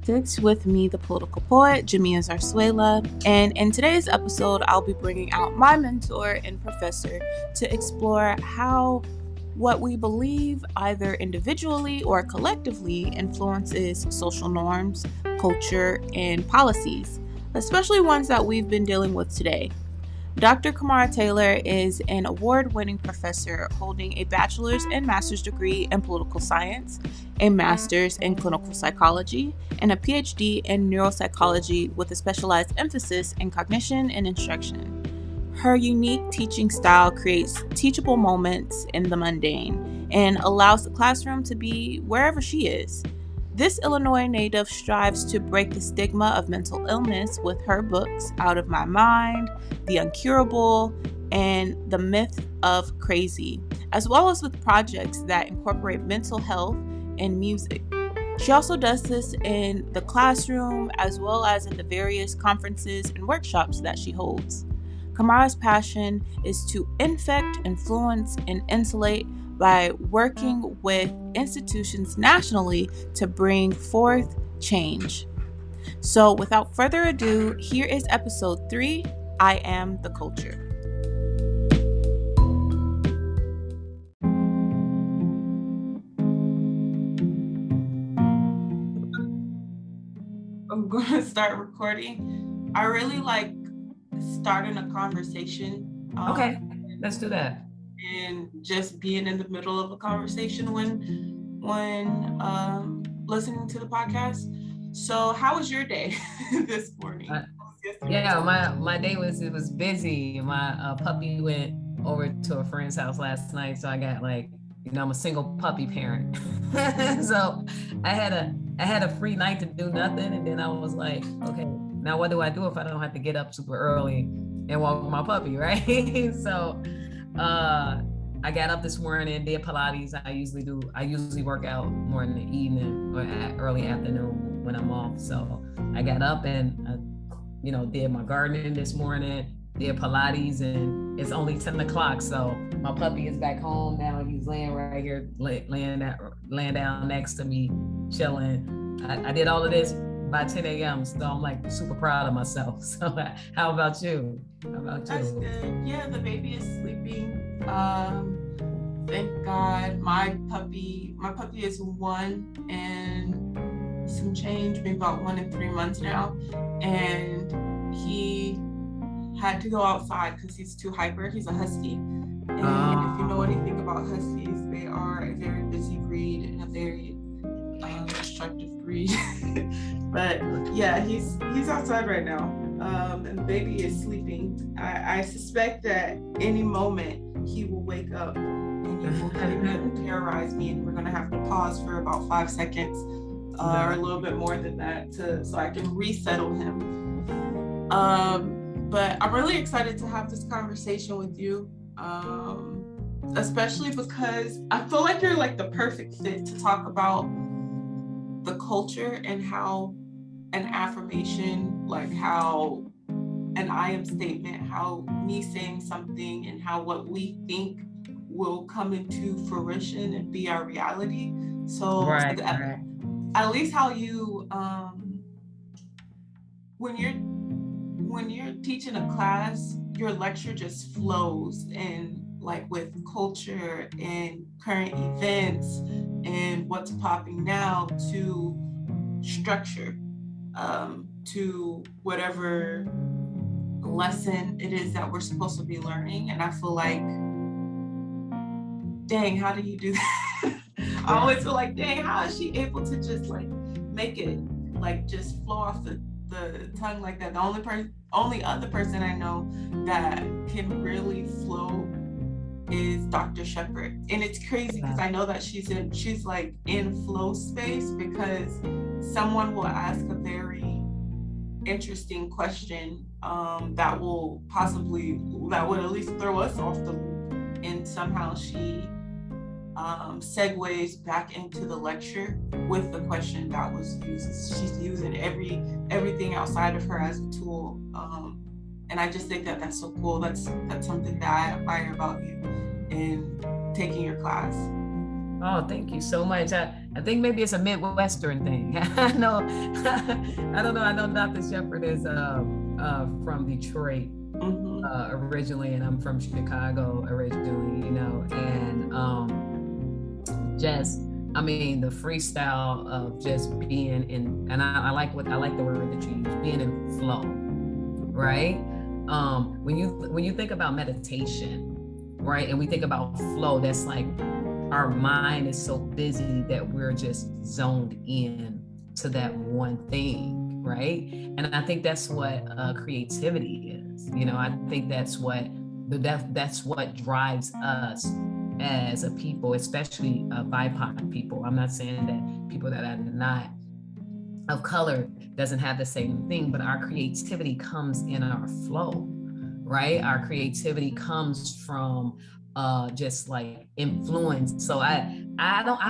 Politics with me, the political poet, Jamia Zarzuela. And in today's episode, I'll be bringing out my mentor and professor to explore how what we believe, either individually or collectively, influences social norms, culture, and policies, especially ones that we've been dealing with today. Dr. Kamara Taylor is an award-winning professor holding a bachelor's and master's degree in political science, a master's in clinical psychology, and a PhD in neuropsychology with a specialized emphasis in cognition and instruction. Her unique teaching style creates teachable moments in the mundane and allows the classroom to be wherever she is. This Illinois native strives to break the stigma of mental illness with her books Out of My Mind, The Uncurable, and The Myth of Crazy, as well as with projects that incorporate mental health and music. She also does this in the classroom as well as in the various conferences and workshops that she holds. Kamara's passion is to infect, influence, and insulate by working with institutions nationally to bring forth change. So without further ado, here is episode 3, I Am the Culture. I'm going to start recording. I really like starting a conversation. Okay, let's do that. And just being in the middle of a conversation when listening to the podcast. So how was your day this morning? My day was busy. My puppy went over to a friend's house last night, so I got I'm a single puppy parent. So I had a free night to do nothing, and then I was like, okay, now what do I do if I don't have to get up super early and walk my puppy, right? So I got up this morning, did Pilates. I usually work out more in the evening or early afternoon when I'm off. So I got up and did my gardening this morning, did Pilates, and it's only 10 o'clock. So my puppy is back home now. He's laying right here, laying down next to me, chilling. I did all of this by 10 a.m. So I'm super proud of myself. So how about you? That's good. Yeah, the baby is sleeping. Thank God. My puppy is 1 and some change, maybe about 1 and 3 months now. And he had to go outside because he's too hyper. He's a husky. And if you know anything about huskies, they are a very busy breed and a very destructive breed. But yeah, he's outside right now. And the baby is sleeping. I suspect that any moment he will wake up and he will terrorize me, and we're gonna have to pause for about 5 seconds or a little bit more than that so I can resettle him. But I'm really excited to have this conversation with you, especially because I feel like you're the perfect fit to talk about the culture and how an affirmation, how an I am statement, how me saying something and how what we think will come into fruition and be our reality. So at least how you, when you're teaching a class, your lecture just flows and with culture and current events and what's popping now to structure, to whatever lesson it is that we're supposed to be learning. And I feel dang, how do you do that? I always feel dang, how is she able to just make it just flow off the tongue like that? The only other person I know that can really flow is Dr. Shepherd. And it's crazy because I know that she's in flow space because someone will ask a very interesting question that would at least throw us off the loop, and somehow she segues back into the lecture with the question that was used. She's using everything outside of her as a tool, and I just think that that's so cool. That's something that I admire about you in taking your class. Oh, thank you so much. I think maybe it's a Midwestern thing. I know, I don't know. I know Dr. Shepherd is from Detroit originally, and I'm from Chicago originally, you know, and just, I mean, the freestyle of just being in, and I like the word that you use, being in flow, right? When you think about meditation, right, and we think about flow, that's like our mind is so busy that we're just zoned in to that one thing, right? And I think that's what creativity is. You know, I think that's what drives us as a people, especially BIPOC people. I'm not saying that people that are not of color doesn't have the same thing, but our creativity comes in our flow, right? Our creativity comes from just like influence. So I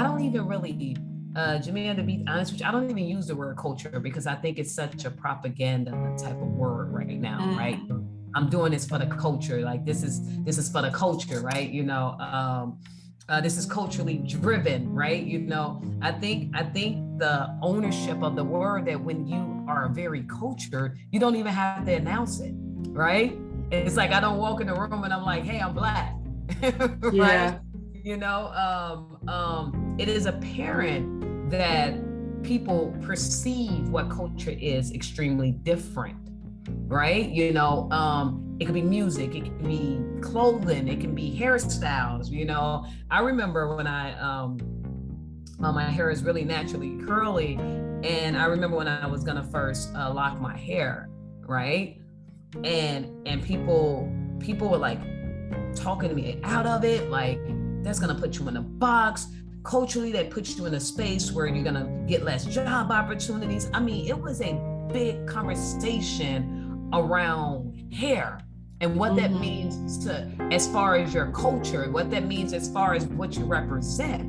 don't even really, Jamia, to be honest with you, I don't even use the word culture because I think it's such a propaganda type of word right now, right? I'm doing this for the culture. Like this is for the culture, right? You know, this is culturally driven, right? You know, I think the ownership of the word, that when you are very cultured, you don't even have to announce it, right? It's like I don't walk in the room and I'm like, hey, I'm Black, right? Yeah. You know, it is apparent that people perceive what culture is extremely different, right? You know, it could be music, it can be clothing, it can be hairstyles. You know, I remember when my hair is really naturally curly, and I remember when I was gonna first lock my hair, right? And people were like talking to me out of it, like that's gonna put you in a box. Culturally, that puts you in a space where you're gonna get less job opportunities. I mean, it was a big conversation around hair and what that means to, as far as your culture, what that means as far as what you represent.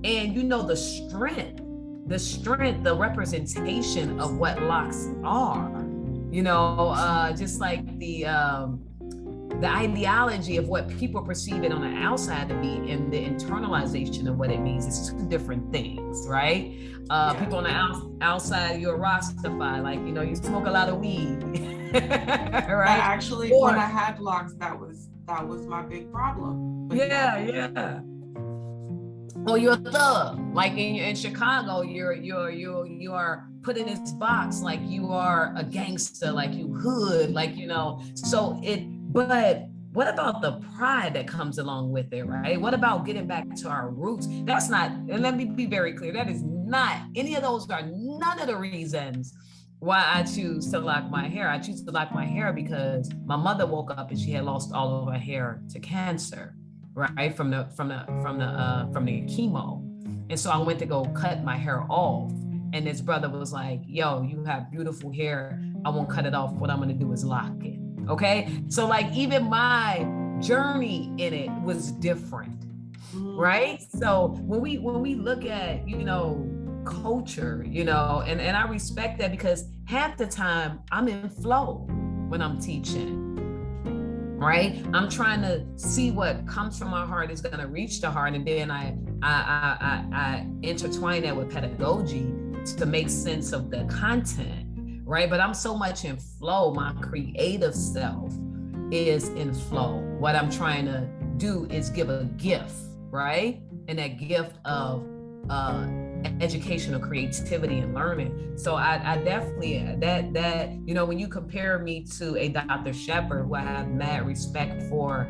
And you know, the strength, the representation of what locks are, you know, just like the ideology of what people perceive it on the outside to be and the internalization of what it means. It's two different things, right? People on the outside, you're a Rastafari, like, you know, you smoke a lot of weed, right? Actually, when I had locks, that was my big problem. But yeah. Or you're a thug, like in Chicago, you are put in this box like you are a gangster, like you hood, like, you know. But what about the pride that comes along with it, right? What about getting back to our roots? That's not, and let me be very clear, that is not, any of those are none of the reasons why I choose to lock my hair. I choose to lock my hair because my mother woke up and she had lost all of her hair to cancer, right? From the chemo. And so I went to go cut my hair off. And this brother was like, yo, you have beautiful hair. I won't cut it off. What I'm gonna do is lock it. Okay. So like even my journey in it was different. Right. So when we look at, you know, culture, you know, and I respect that because half the time I'm in flow when I'm teaching. Right? I'm trying to see what comes from my heart is going to reach the heart, and then I intertwine that with pedagogy to make sense of the content, right? But I'm so much in flow. My creative self is in flow. What I'm trying to do is give a gift, right? And that gift of educational creativity and learning. So I definitely, that you know, when you compare me to a Dr. Shepherd, who I have mad respect for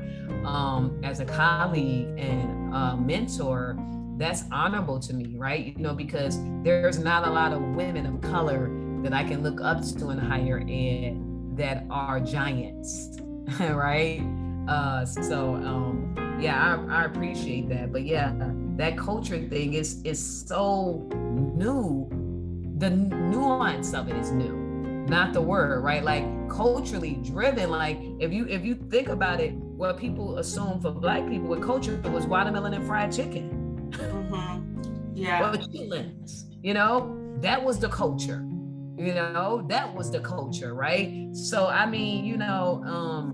as a colleague and mentor, that's honorable to me, right? You know, because there's not a lot of women of color that I can look up to in higher ed that are giants, right? Yeah, I appreciate that. But yeah, that culture thing is so new. The nuance of it is new, not the word, right? Like culturally driven. Like if you think about it, what people assume for Black people with culture was watermelon and fried chicken. Yeah. Or chitlins, you know, that was the culture. You know, that was the culture, right? So I mean, you know,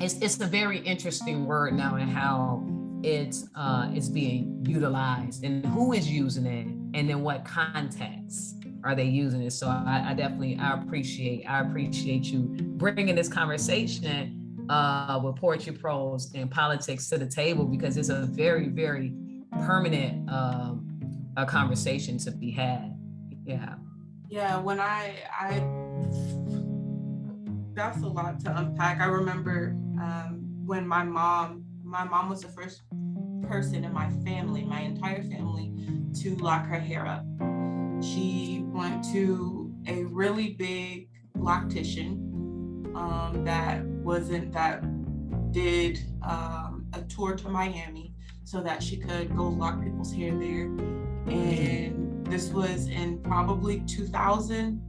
it's a very interesting word now, and how it's being utilized and who is using it and in what context are they using it. So I definitely appreciate you bringing this conversation with poetry, prose, and politics to the table, because it's a very, very permanent a conversation to be had. Yeah, when I that's a lot to unpack. I remember when my mom was the first person in my family, my entire family, to lock her hair up. She went to a really big loctician that did a tour to Miami so that she could go lock people's hair there. And this was in probably 2000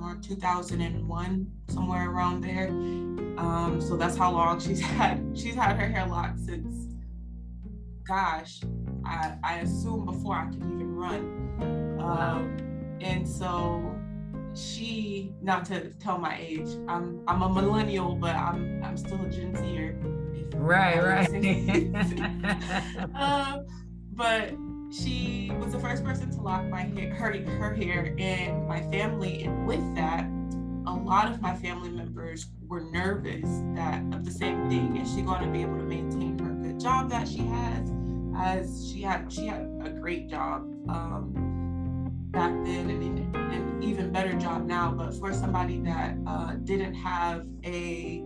or 2001, somewhere around there. So that's how long she's had her hair locked since, gosh, I assume before I could even run. And so she, not to tell my age, I'm a millennial, but I'm still a Gen Zer. Right. But she was the first person to lock my hair, her hair, and my family. And with that, a lot of my family members were nervous of the same thing. Is she going to be able to maintain her good job that she has? As she had a great job back then, and an even better job now. But for somebody that didn't have a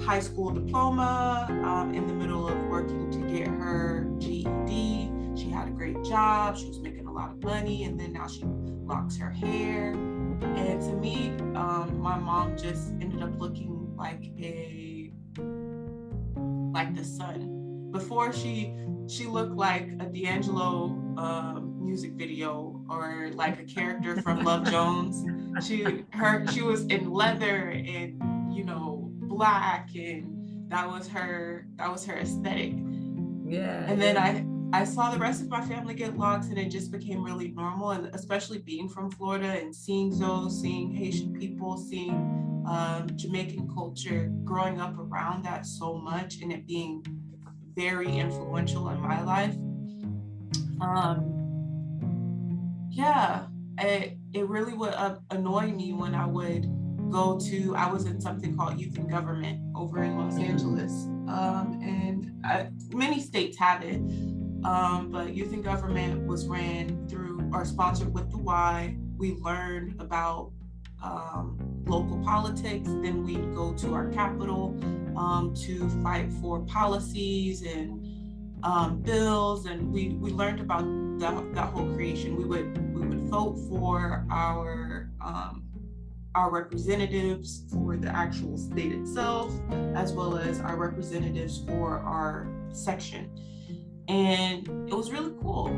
high school diploma, in the middle of working to get her GED, she had a great job, she was making a lot of money, and then now she locks her hair. And to me, my mom just ended up looking like the sun. Before she looked like a D'Angelo music video, or like a character from Love Jones. She was in leather and, black, and that was her aesthetic. Yeah. And then I saw the rest of my family get locks, and it just became really normal. And especially being from Florida and seeing Haitian people, seeing Jamaican culture, growing up around that so much, and it being very influential in my life. It really would annoy me when I would I was in something called Youth in Government over in Los Angeles. And many states have it. But Youth in Government was ran through or sponsored with the Y. We learned about local politics. Then we'd go to our capital to fight for policies and bills, and we learned about that whole creation. We would vote for our representatives for the actual state itself, as well as our representatives for our section, and it was really cool.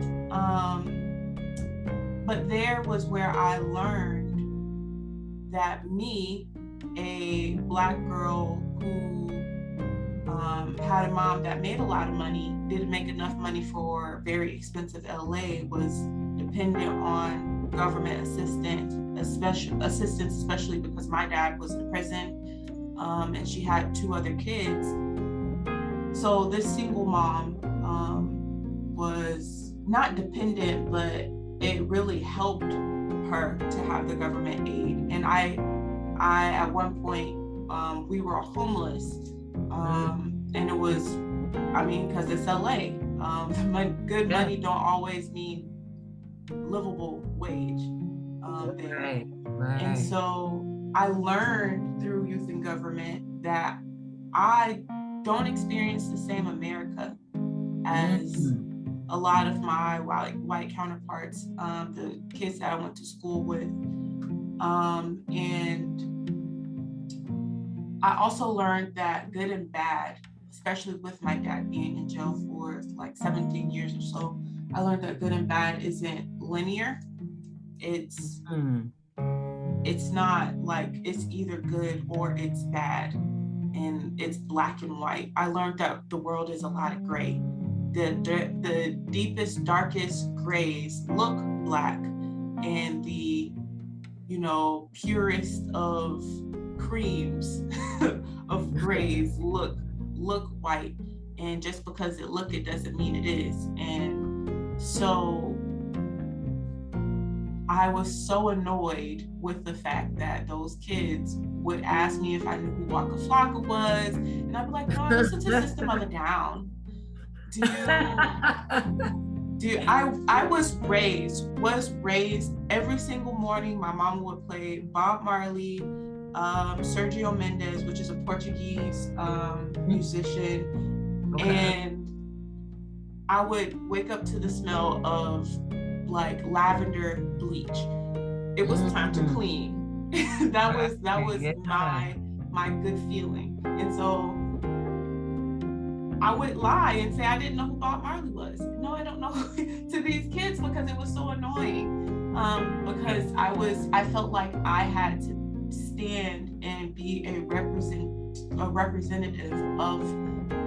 But there was where I learned that me, a Black girl who had a mom that made a lot of money, didn't make enough money for very expensive LA, was dependent on government assistance, especially because my dad was in prison, and she had 2 other kids. So this single mom was not dependent, but it really helped her to have the government aid. And I at one point, we were homeless, and it was, because it's LA, good money don't always mean livable wage there. Right. And so I learned through Youth in Government that I don't experience the same America as a lot of my white counterparts, the kids that I went to school with. And I also learned that good and bad, especially with my dad being in jail for like 17 years or so, I learned that good and bad isn't linear. It's not like it's either good or it's bad, and it's black and white. I learned that the world is a lot of gray. The deepest, darkest grays look black, and the purest of creams of grays look white. And just because it looked, it doesn't mean it is. And so I was so annoyed with the fact that those kids would ask me if I knew who Waka Flocka was. And I'd be like, no, I listen to System of a Down. I was raised every single morning. My mom would play Bob Marley, Sergio Mendes, which is a Portuguese musician. Okay. And I would wake up to the smell of like lavender bleach. It was time to clean. that was my good feeling. And so I would lie and say I didn't know who Bob Marley was. No, I don't know, to these kids, because it was so annoying. Because I felt like I had to stand and be a representative of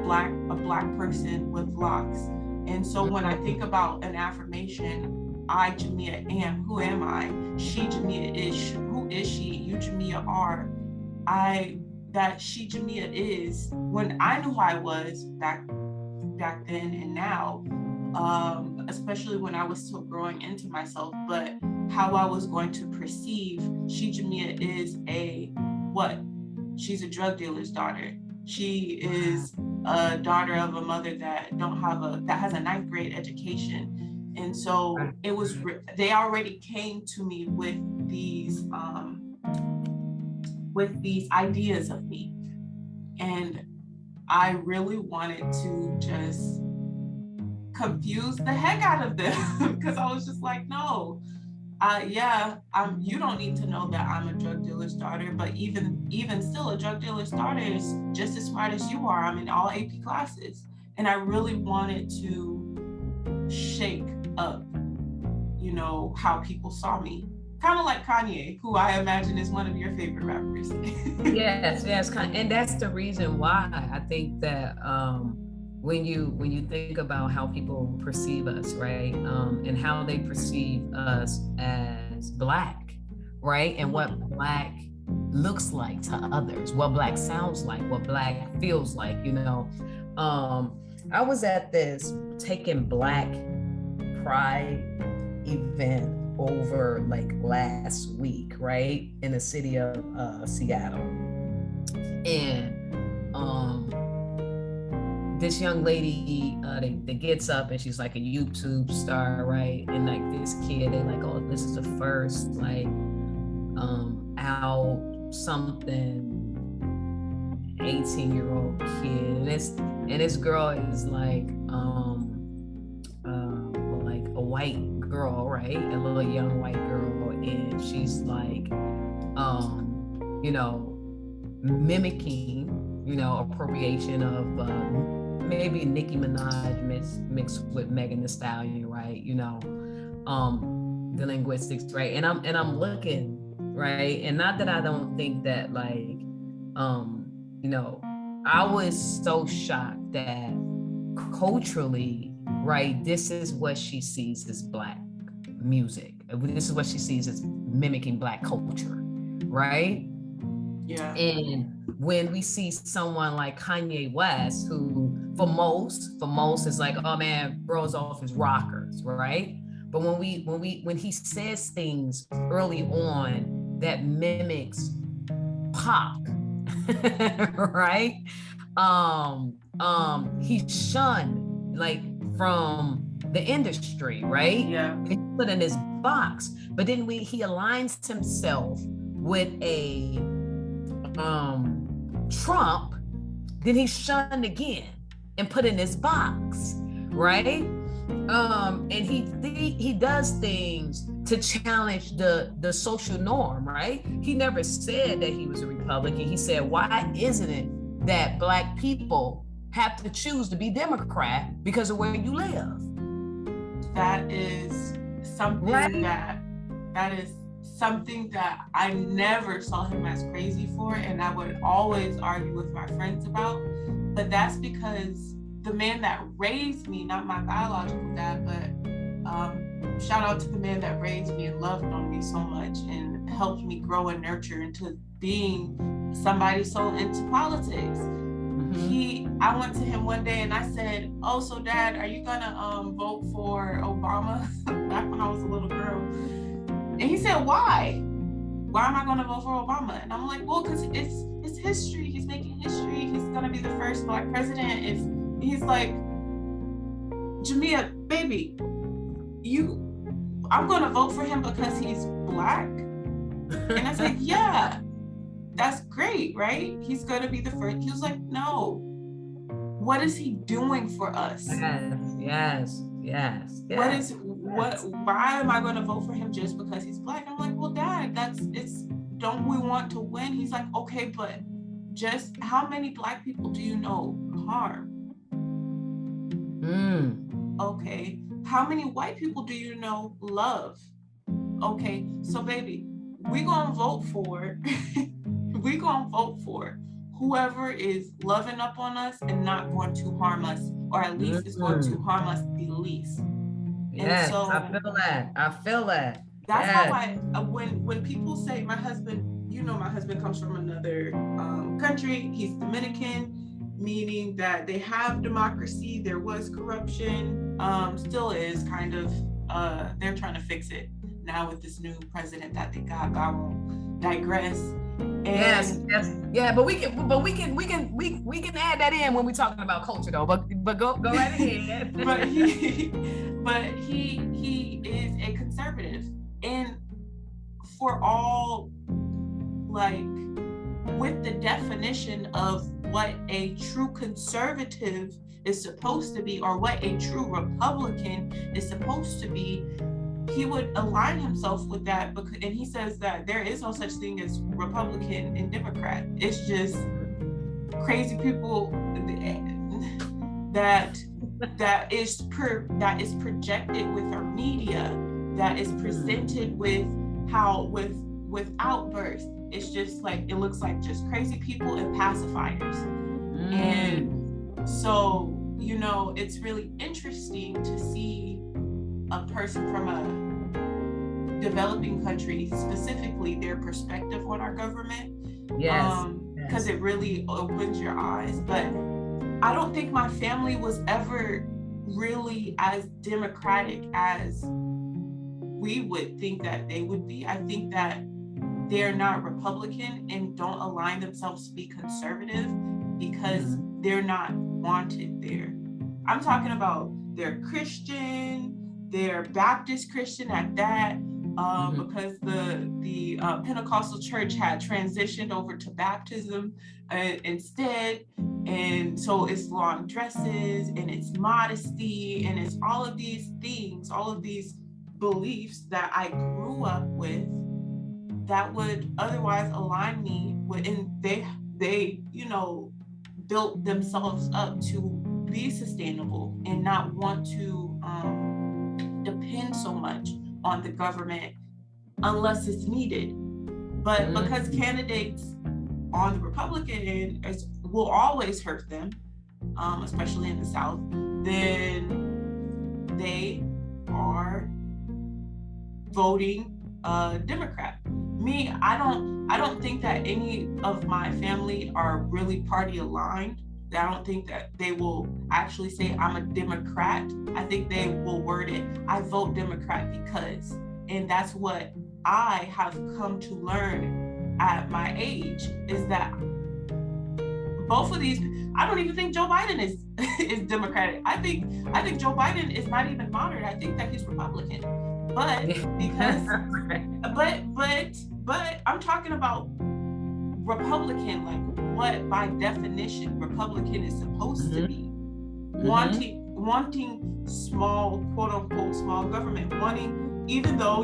a black person with locks. And so when I think about an affirmation, I, Jamia, am. Who am I? She, Jamia, is. Who is she? You, Jamia, are. That she, Jamia, is. When I knew who I was back then and now, especially when I was still growing into myself, but how I was going to perceive she, Jamia, is what? She's a drug dealer's daughter. She is a daughter of a mother that has a 9th grade education. And so they already came to me with these ideas of me. And I really wanted to just confuse the heck out of them because I was just like, no, you don't need to know that I'm a drug dealer's daughter, but even still, a drug dealer's daughter is just as smart as you are. I'm in all AP classes. And I really wanted to shake up, how people saw me. Kind of like Kanye, who I imagine is one of your favorite rappers. Yes, and that's the reason why I think that when you think about how people perceive us, right, and how they perceive us as Black, right, and what Black looks like to others, what Black sounds like, what Black feels like, I was at this Taking Black Pride event over like last week, right, in the city of Seattle, and this young lady that gets up and she's like a YouTube star, right, and like this kid, they like, oh, this is the first like out something 18-year-old kid, and this girl is like a white girl, right, a little young white girl, and she's like mimicking appropriation of maybe Nicki Minaj mixed with Megan Thee Stallion, right, the linguistics, right, and I'm looking, right, and not that I don't think that like I was so shocked that culturally, right, this is what she sees as Black music. This is what she sees as mimicking Black culture, right? Yeah. And when we see someone like Kanye West, who for most is like, oh man, bros off his rockers, right? But when he says things early on that mimics pop, right? He's shunned like from the industry, right? Yeah. He's put in his box, but then he aligns himself with a Trump, then he's shunned again and put in his box, right? And he does things to challenge the social norm, right? He never said that he was a Republican. He said, why isn't it that Black people have to choose to be Democrat because of where you live? That is something, right? that is something that I never saw him as crazy for, and I would always argue with my friends about. But that's because the man that raised me, not my biological dad, but shout out to the man that raised me and loved on me so much and helped me grow and nurture into being somebody so into politics. I went to him one day and I said, "Oh, so Dad, are you gonna vote for Obama?" Back when I was a little girl. And he said, "Why? Why am I gonna vote for Obama?" And I'm like, "Well, because it's history. He's making history. He's gonna be the first Black president." If he's like, "Jamia, baby, I'm gonna vote for him because he's Black." And I said, "Yeah, that's great, right? He's gonna be the first." He was like, "No, what is he doing for us?" Yes. Why am I gonna vote for him just because he's Black? I'm like, "Well, Dad, don't we want to win?" He's like, "Okay, but just how many Black people do you know harm?" Okay, how many white people do you know love? Okay, so baby, we gonna vote for whoever is loving up on us and not going to harm us, or at least is going to harm us the least. Yes, and so I feel that. That's how when people say, my husband comes from another country. He's Dominican, meaning that they have democracy. There was corruption, still is kind of. They're trying to fix it now with this new president that they got. I won't digress. Yes. Yeah, but we can add that in when we're talking about culture though. But go right ahead. but he is a conservative, and for all, like, with the definition of what a true conservative is supposed to be, or what a true Republican is supposed to be, he would align himself with that, and he says that there is no such thing as Republican and Democrat. It's just crazy people that is projected with our media, that is presented with outbursts. It's just like, it looks like just crazy people and pacifiers. And so, it's really interesting to see a person from a developing country, specifically their perspective on our government. Because it really opens your eyes. But I don't think my family was ever really as democratic as we would think that they would be. I think that they're not Republican and don't align themselves to be conservative because they're not wanted there. I'm talking about they're Christian, they're Baptist Christian at that, because the Pentecostal church had transitioned over to baptism instead. And so it's long dresses and it's modesty and it's all of these things, all of these beliefs that I grew up with that would otherwise align me with, and they built themselves up to be sustainable and not want to depend so much on the government unless it's needed. But because candidates on the Republican end will always hurt them, especially in the South, then they are voting Democrat. Me, I don't think that any of my family are really party aligned. I don't think that they will actually say I'm a Democrat. I think they will word it, I vote Democrat because, and that's what I have come to learn at my age, is that both of these, I don't even think Joe Biden is Democratic. I think Joe Biden is not even moderate. I think that he's Republican. But because but I'm talking about Republican, like what by definition Republican is supposed to be. Wanting small, quote unquote, small government, wanting, even though,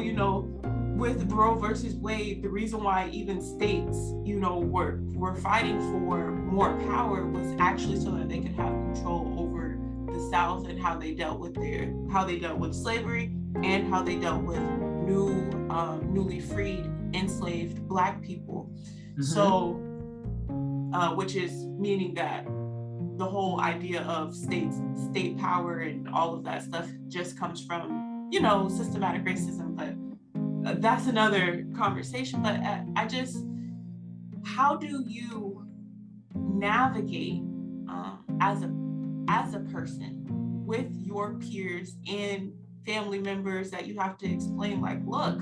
with Roe versus Wade, the reason why even states, were fighting for more power was actually so that they could have control over the South and how they dealt with slavery and how they dealt with newly freed, enslaved Black people. So, which is meaning that the whole idea of state power and all of that stuff just comes from, systematic racism. But that's another conversation. But how do you navigate as a person with your peers and family members that you have to explain, like, look,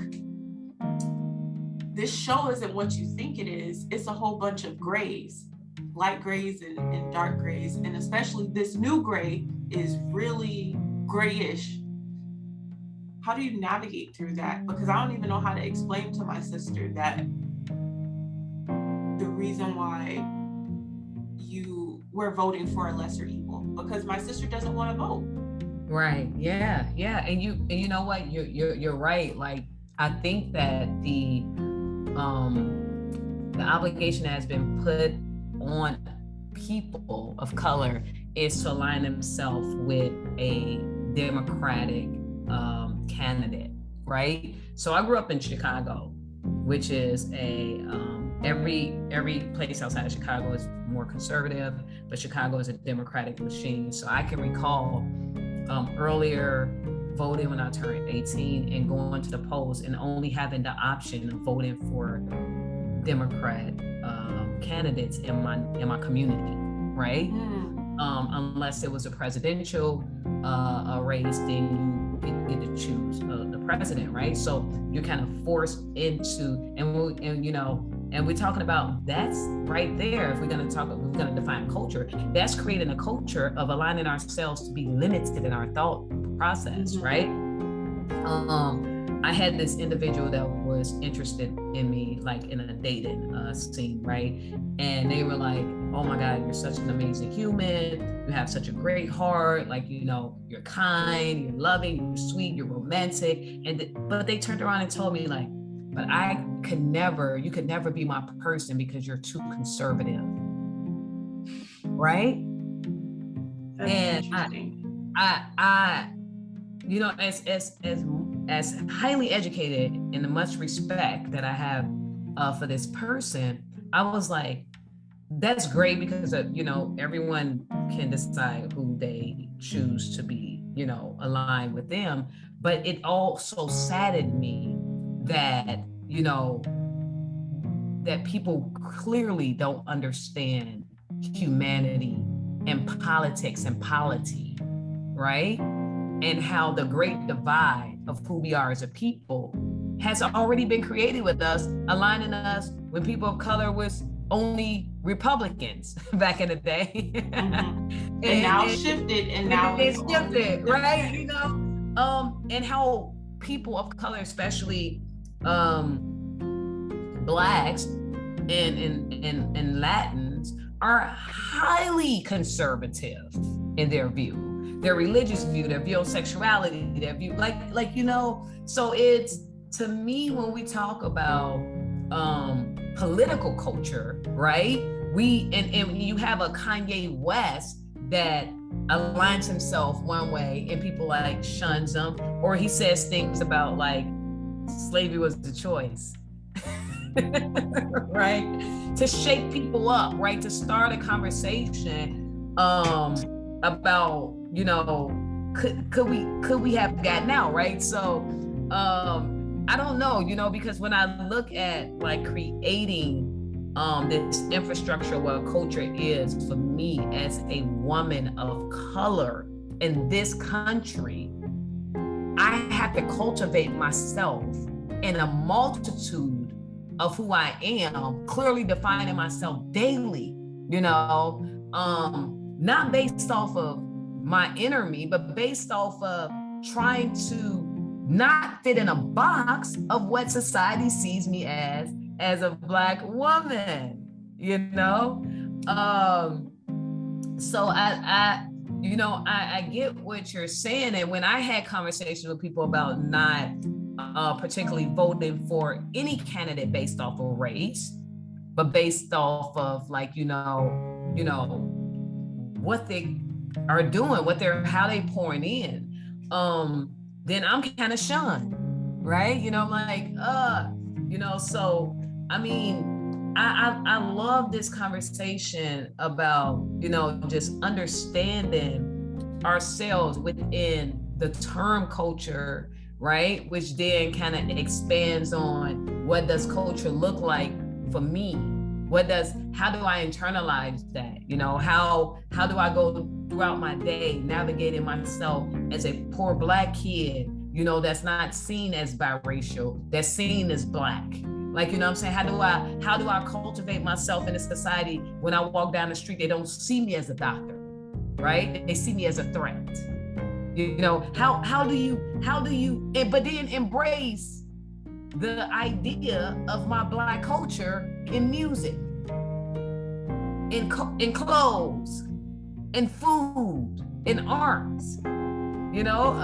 this show isn't what you think it is. It's a whole bunch of grays, light grays and dark grays. And especially this new gray is really grayish. How do you navigate through that? Because I don't even know how to explain to my sister that the reason why you were voting for a lesser evil, because my sister doesn't want to vote. Right. Yeah. And you know what? You're right. Like, I think that the obligation that has been put on people of color is to align themselves with a Democratic candidate, right? So I grew up in Chicago, which is every place outside of Chicago is more conservative, but Chicago is a Democratic machine. So I can recall earlier voting when I turned 18 and going to the polls and only having the option of voting for Democrat candidates in my community, right? Unless it was a presidential race, then you get to choose the president, right? So you're kind of forced into, and we're talking about, that's right there. If we're going to define culture, that's creating a culture of aligning ourselves to be limited in our thought process, right? I had this individual that was interested in me, like in a dating scene, right? And they were like, oh my God, you're such an amazing human. You have such a great heart. Like, you're kind, you're loving, you're sweet, you're romantic. But they turned around and told me, like, but you could never be my person because you're too conservative. Right? That's interesting. I as highly educated and the much respect that I have for this person, I was like, that's great because everyone can decide who they choose to be, aligned with them. But it also saddened me that that people clearly don't understand humanity and politics and polity, right? And how the great divide of who we are as a people has already been created with us, aligning us with people of color was only Republicans back in the day. And now shifted, and now it's shifted, right? And how people of color, especially Blacks and Latins, are highly conservative in their view. Their religious view, their view of sexuality, their view, so it's, to me, when we talk about political culture, right? And you have a Kanye West that aligns himself one way and people like shuns him, or he says things about like slavery was the choice, right? To shake people up, right? To start a conversation about, could we have gotten out, right? So I don't know, because when I look at like creating this infrastructure, what culture is for me as a woman of color in this country, I have to cultivate myself in a multitude of who I am, clearly defining myself daily, not based off of my inner me, but based off of trying to not fit in a box of what society sees me as a Black woman, So I get what you're saying. And when I had conversations with people about not particularly voting for any candidate based off of race, but based off of like, what they are doing, how they pouring in, then I'm kind of shunned, right? So, I mean, I love this conversation about, just understanding ourselves within the term culture, right? Which then kind of expands on what does culture look like for me, How do I internalize that? You know, how do I go throughout my day navigating myself as a poor Black kid, you know, that's not seen as biracial, that's seen as Black? Like, you know what I'm saying? How do I cultivate myself in a society when I walk down the street, they don't see me as a doctor, right? They see me as a threat. You know, how do you, but then embrace the idea of my Black culture in music, in clothes, in food, in arts. You know,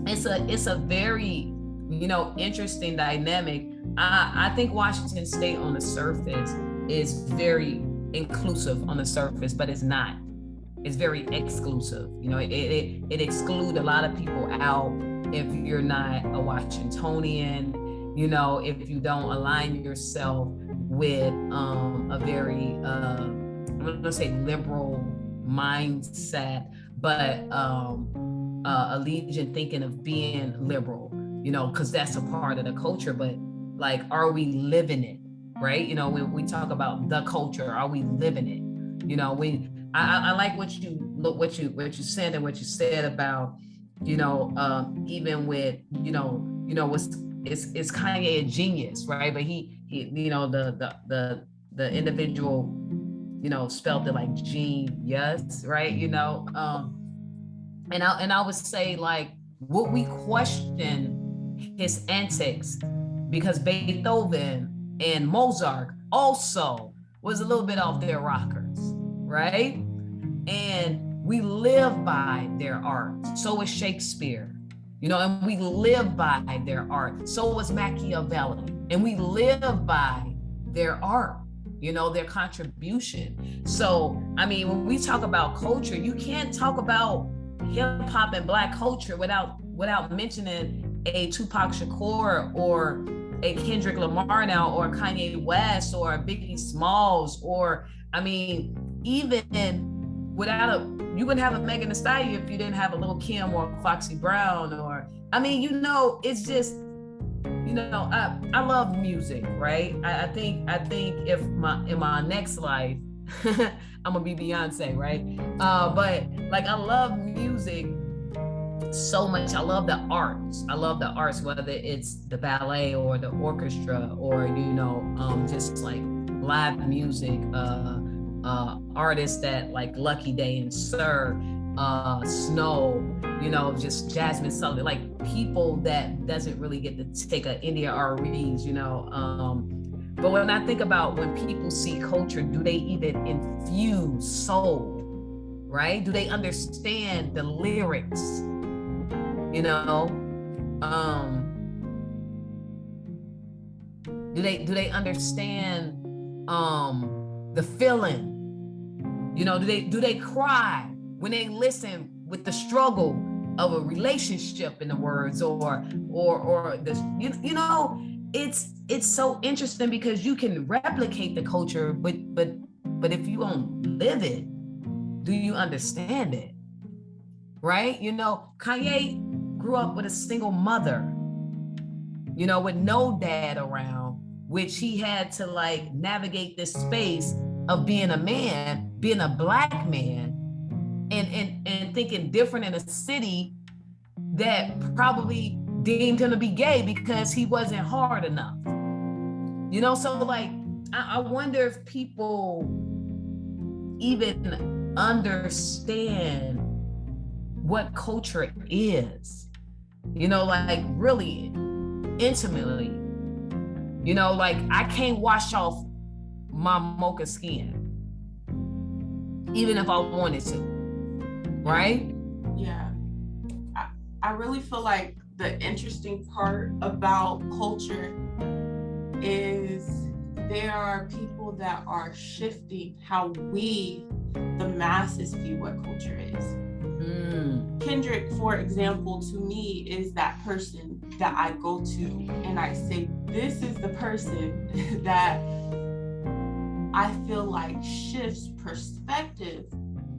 it's a very, you know, interesting dynamic. I think Washington State on the surface is very inclusive on the surface, but it's not. It's very exclusive. You know, it excludes a lot of people out if you're not a Washingtonian, you know, if you don't align yourself with a very, I'm gonna say liberal mindset, but allegiant thinking of being liberal, you know, because that's a part of the culture. But like, are we living it, right? You know, when we talk about the culture, are we living it? You know, I like what you said and what you said about, you know, even with, you know, it's Kanye a genius, right? But he you know, the individual, you know, spelled it like genius, right? You know, and I would say, like, would we question his antics because Beethoven and Mozart also was a little bit off their rockers, right? And we live by their art. So is Shakespeare, you know, and we live by their art. So was Machiavelli, and we live by their art, you know, their contribution. So, I mean, when we talk about culture, you can't talk about hip hop and Black culture without mentioning a Tupac Shakur or a Kendrick Lamar now, or Kanye West, or Biggie Smalls, or, I mean, even you wouldn't have a Megan Thee Stallion if you didn't have a Lil' Kim or Foxy Brown, or, I mean, you know, it's just, you know, I love music, right? I think if in my next life, I'm gonna be Beyonce, right? But like, I love music so much. I love the arts, whether it's the ballet or the orchestra, or, you know, just like live music, artists that like Lucky Day and Sir, Snow, you know, just Jasmine Sullivan, like people that doesn't really get to take an India REs, you know. But when I think about when people see culture, do they even infuse soul, right? Do they understand the lyrics, you know? Do they understand the feeling? You know, do they cry when they listen with the struggle of a relationship in the words, or this, you know, it's so interesting because you can replicate the culture, but if you don't live it, do you understand it? Right? You know, Kanye grew up with a single mother, you know, with no dad around, which he had to like navigate this space of being a man, being a Black man, and thinking different in a city that probably deemed him to be gay because he wasn't hard enough. You know, so like, I wonder if people even understand what culture is, you know, like really intimately. You know, like, I can't wash off my mocha skin, even if I wanted to, right? Yeah. I really feel like the interesting part about culture is there are people that are shifting how we, the masses, view what culture is. Kendrick, for example, to me is that person that I go to and I say, this is the person that I feel like shifts perspective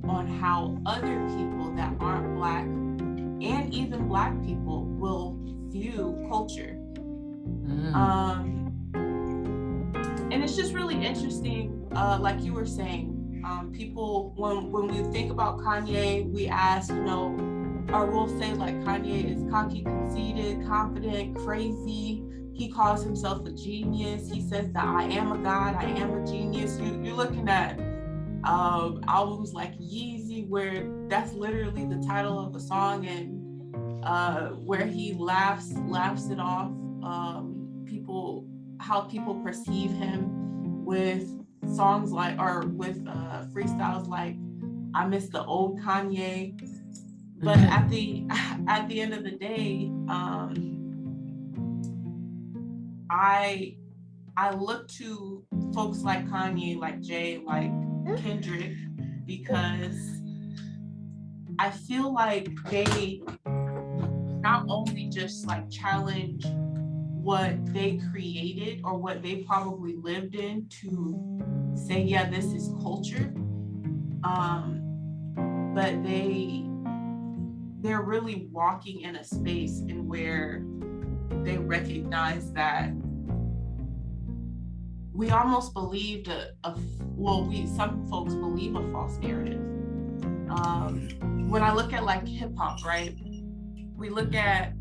on how other people that aren't Black and even Black people will view culture. And it's it's just really interesting, like you were saying, people, when we think about Kanye, we ask, or we'll say like Kanye is cocky, conceited, confident, crazy. He calls himself a genius. He says that I am a god, I am a genius. You're looking at albums like Yeezy, where that's literally the title of a song, and where he laughs it off, how people perceive him with songs like, or with freestyles like I Miss the Old Kanye. But at the end of the day, I look to folks like Kanye, like Jay, like Kendrick, because I feel like they not only just like challenge what they created or what they probably lived in to say, yeah, this is culture, but they're really walking in a space in where they recognize that we almost believed some folks believe a false narrative. When I look at like hip hop, right? We look at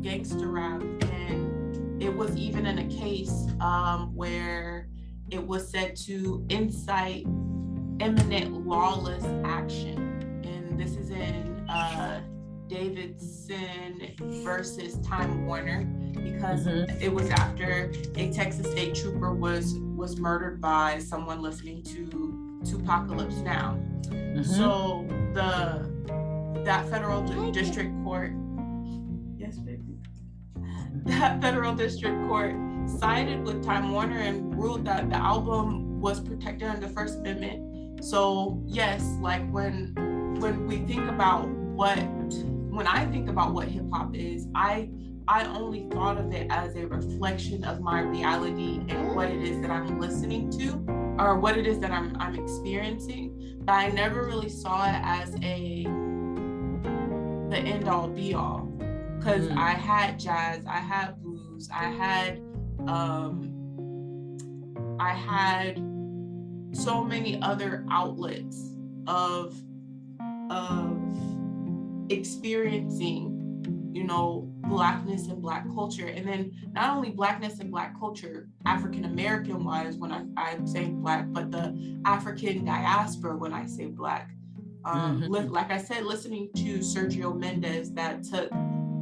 gangster rap, and it was even in a case where it was said to incite imminent lawless action. And this is in Davidson versus Time Warner, because it was after a Texas state trooper was murdered by someone listening to Apocalypse Now. So that federal district court, yes, baby, that federal district court sided with Time Warner and ruled that the album was protected under the First Amendment. So yes, like when we think about when I think about what hip hop is, I only thought of it as a reflection of my reality and what it is that I'm listening to, or what it is that I'm experiencing. But I never really saw it as the end all be all, because I had jazz, I had blues, I had so many other outlets of experiencing, Blackness and Black culture. And then not only Blackness and Black culture, African American wise, when I'm saying Black, but the African diaspora when I say Black. Like I said, listening to Sergio Mendes, that took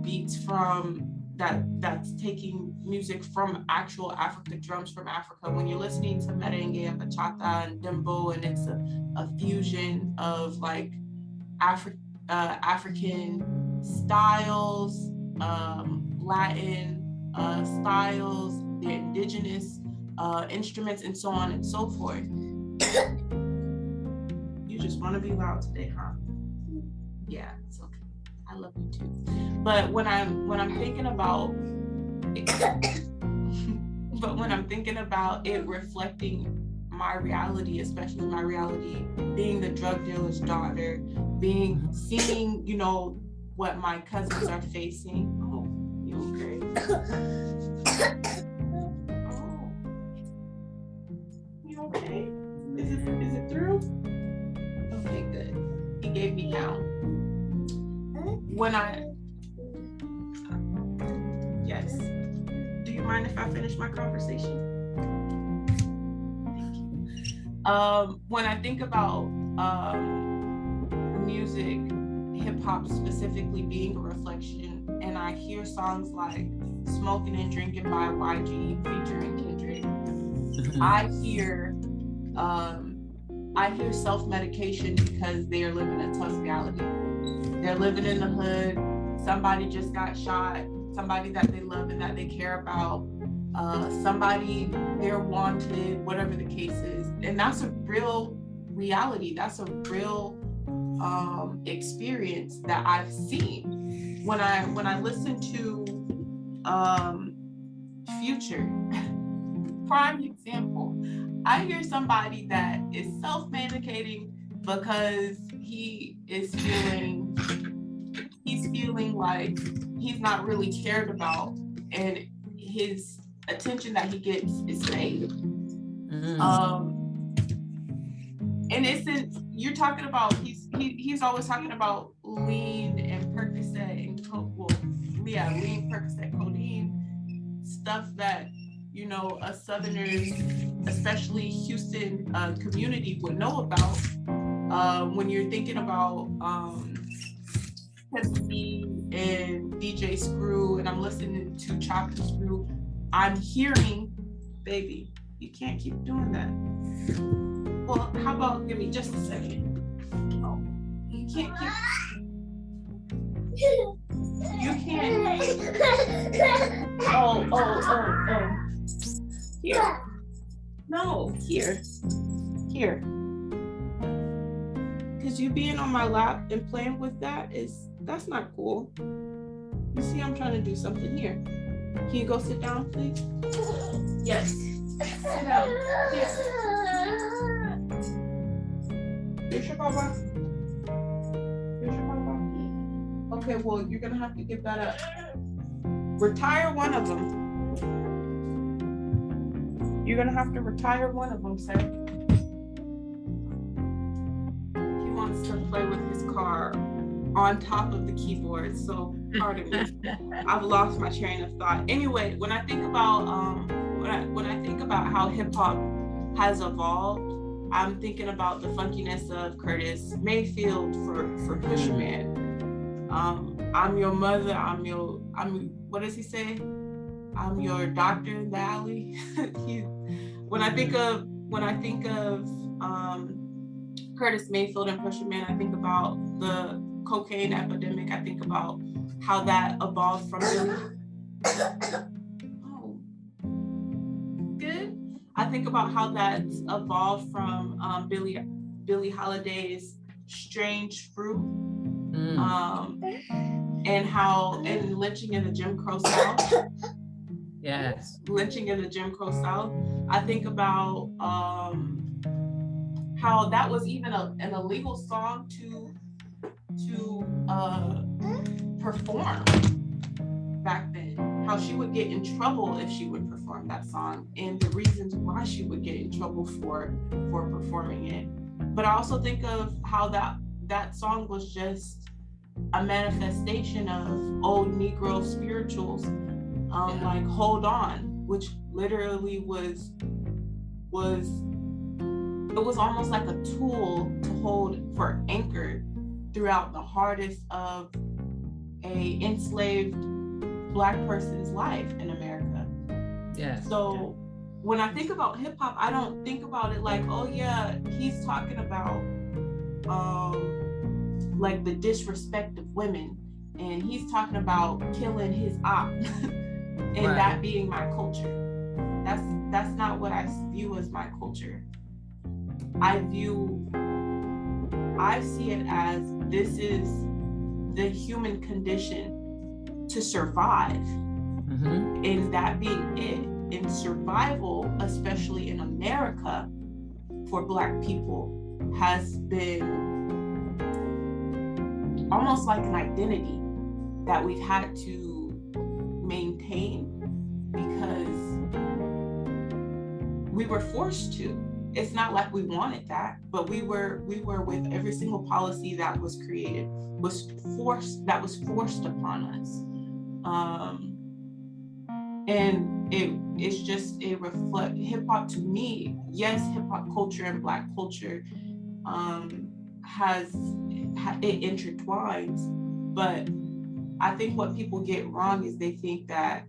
beats from that's taking music from actual African drums from Africa. When you're listening to merengue and bachata and dembo, and it's a fusion of like African styles, Latin styles, the indigenous instruments, and so on and so forth. You just want to be loud today, huh? Yeah, it's okay. I love you too. But when I'm thinking about it reflecting my reality, especially my reality being the drug dealer's daughter, seeing, what my cousins are facing. Oh, you okay? Oh, you okay? Is it through? Okay, good. He gave me down. Yes. Do you mind if I finish my conversation? Thank you. When I think about music, hip hop specifically being a reflection, and I hear songs like Smoking and Drinking by YG featuring Kendrick, I hear self-medication because they are living a tough reality. They're living in the hood. Somebody just got shot, somebody that they love and that they care about, somebody they're wanted, whatever the case is. And that's a real reality. That's a real experience that I've seen. When I listen to Future, prime example, I hear somebody that is self-medicating because he's feeling like he's not really cared about, and his attention that he gets is fake. And you're talking about, he's always talking about lean and Percocet and lean, Percocet, codeine, stuff that, you know, us Southerners, especially Houston community, would know about. When you're thinking about Pepsi and DJ Screw, and I'm listening to Chocolate Screw, I'm hearing, baby, you can't keep doing that. Well, how about give me just a second? Oh, you can't keep. You can't. Oh. Here. No, here. Because you being on my lap and playing with that's not cool. You see, I'm trying to do something here. Can you go sit down, please? Yes. Sit down. Yes. Here's your papa. Okay, well, you're gonna have to give that up. Retire one of them. You're gonna have to retire one of them, sir. He wants to play with his car on top of the keyboard, so pardon me. I've lost my train of thought. Anyway, when I think about when I think about how hip hop has evolved, I'm thinking about the funkiness of Curtis Mayfield for Pusha Man. I'm your mother. What does he say? I'm your doctor in the alley. When I think of Curtis Mayfield and Pusha Man, I think about the cocaine epidemic. I think about how that evolved from I think about how that's evolved from Billie Holiday's Strange Fruit, and lynching in the Jim Crow South. Yes. Lynching in the Jim Crow South. I think about how that was even an illegal song to perform back then. How she would get in trouble if she would perform that song, and the reasons why she would get in trouble for performing it. But I also think of how that song was just a manifestation of old Negro spirituals, like Hold On, which literally was almost like a tool to hold for anchor throughout the hardest of a enslaved Black person's life in America. Yeah. So when I think about hip hop, I don't think about it like, oh yeah, he's talking about like the disrespect of women, and he's talking about killing his op, and right. That being my culture. That's not what I view as my culture. I see it as this is the human condition to survive, and that being it. In survival, especially in America, for Black people, has been almost like an identity that we've had to maintain because we were forced to. It's not like we wanted that, but we were with every single policy that was created was forced upon us. And it's just a reflect. Hip hop to me, yes, hip hop culture and Black culture it intertwines, but I think what people get wrong is they think that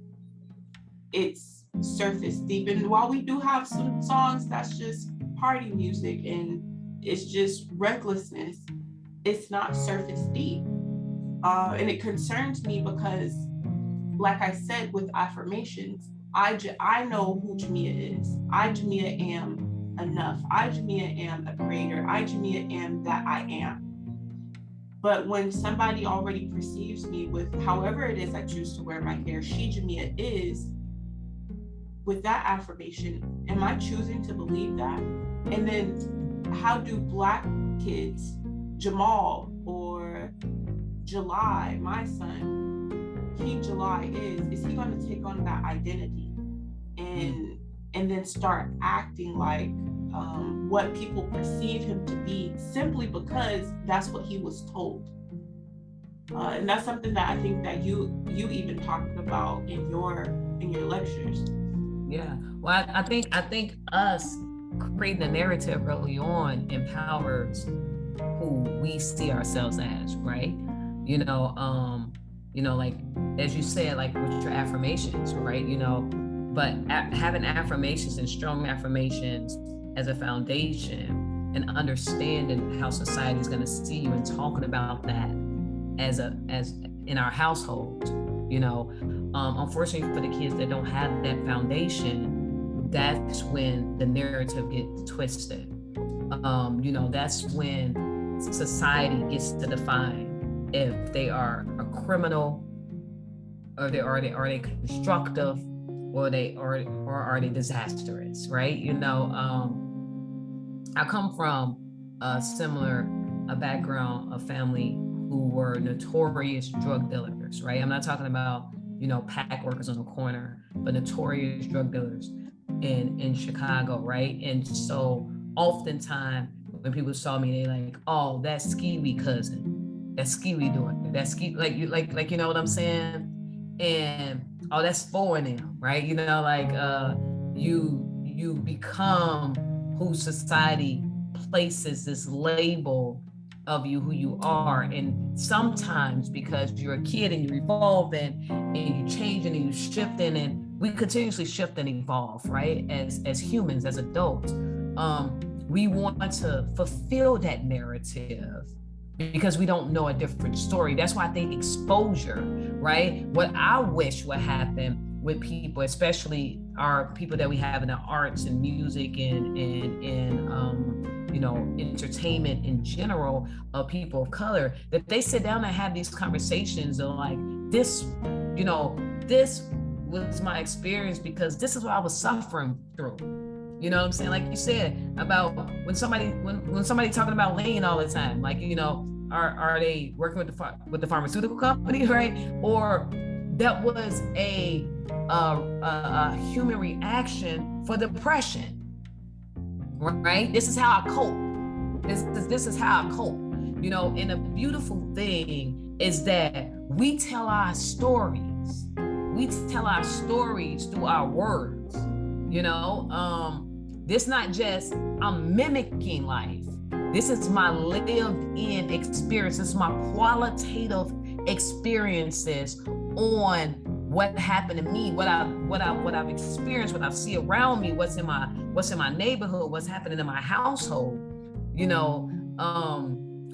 it's surface deep. And while we do have some songs that's just party music and it's just recklessness, it's not surface deep. And it concerns me because, like I said, with affirmations, I know who Jamia is. I, Jamia, am enough. I, Jamia, am a creator. I, Jamia, am that I am. But when somebody already perceives me with however it is I choose to wear my hair, she, Jamia, is, with that affirmation, am I choosing to believe that? And then how do Black kids, Jamal or July, my son, King July is he going to take on that identity and then start acting like what people perceive him to be, simply because that's what he was told. And that's something that I think that you even talked about in your lectures. Yeah, well, I think us creating a narrative early on empowers who we see ourselves as, right? Like as you said, like with your affirmations, right? But having affirmations and strong affirmations as a foundation and understanding how society is going to see you and talking about that as in our household, unfortunately for the kids that don't have that foundation, that's when the narrative gets twisted. That's when society gets to define if they are a criminal, or are they constructive, or are they disastrous, right? I come from a similar background, a family who were notorious drug dealers, right? I'm not talking about, pack workers on the corner, but notorious drug dealers in Chicago, right? And so oftentimes when people saw me, they like, oh, that's Skiwi cousin, that's Skiwi daughter, that's Ski, like you know what I'm saying? And oh, that's four in them, right? You become who society places this label of you, who you are. And sometimes because you're a kid and you're evolving and you changing and you shifting, and we continuously shift and evolve, right? As humans, as adults, we want to fulfill that narrative because we don't know a different story. That's why I think exposure, right? What I wish would happen with people, especially our people that we have in the arts and music and entertainment in general, of people of color, that they sit down and have these conversations of like, this was my experience because this is what I was suffering through. You know what I'm saying? Like you said about when somebody talking about lean all the time, like, are they working with the pharmaceutical company, right? Or that was a human reaction for depression, right? This is how I cope. This is how I cope. And the beautiful thing is that we tell our stories. We tell our stories through our words. This not just I'm mimicking life. This is my lived-in experience. This is my qualitative experiences on what happened to me, what I've experienced, what I see around me, what's in my neighborhood, what's happening in my household.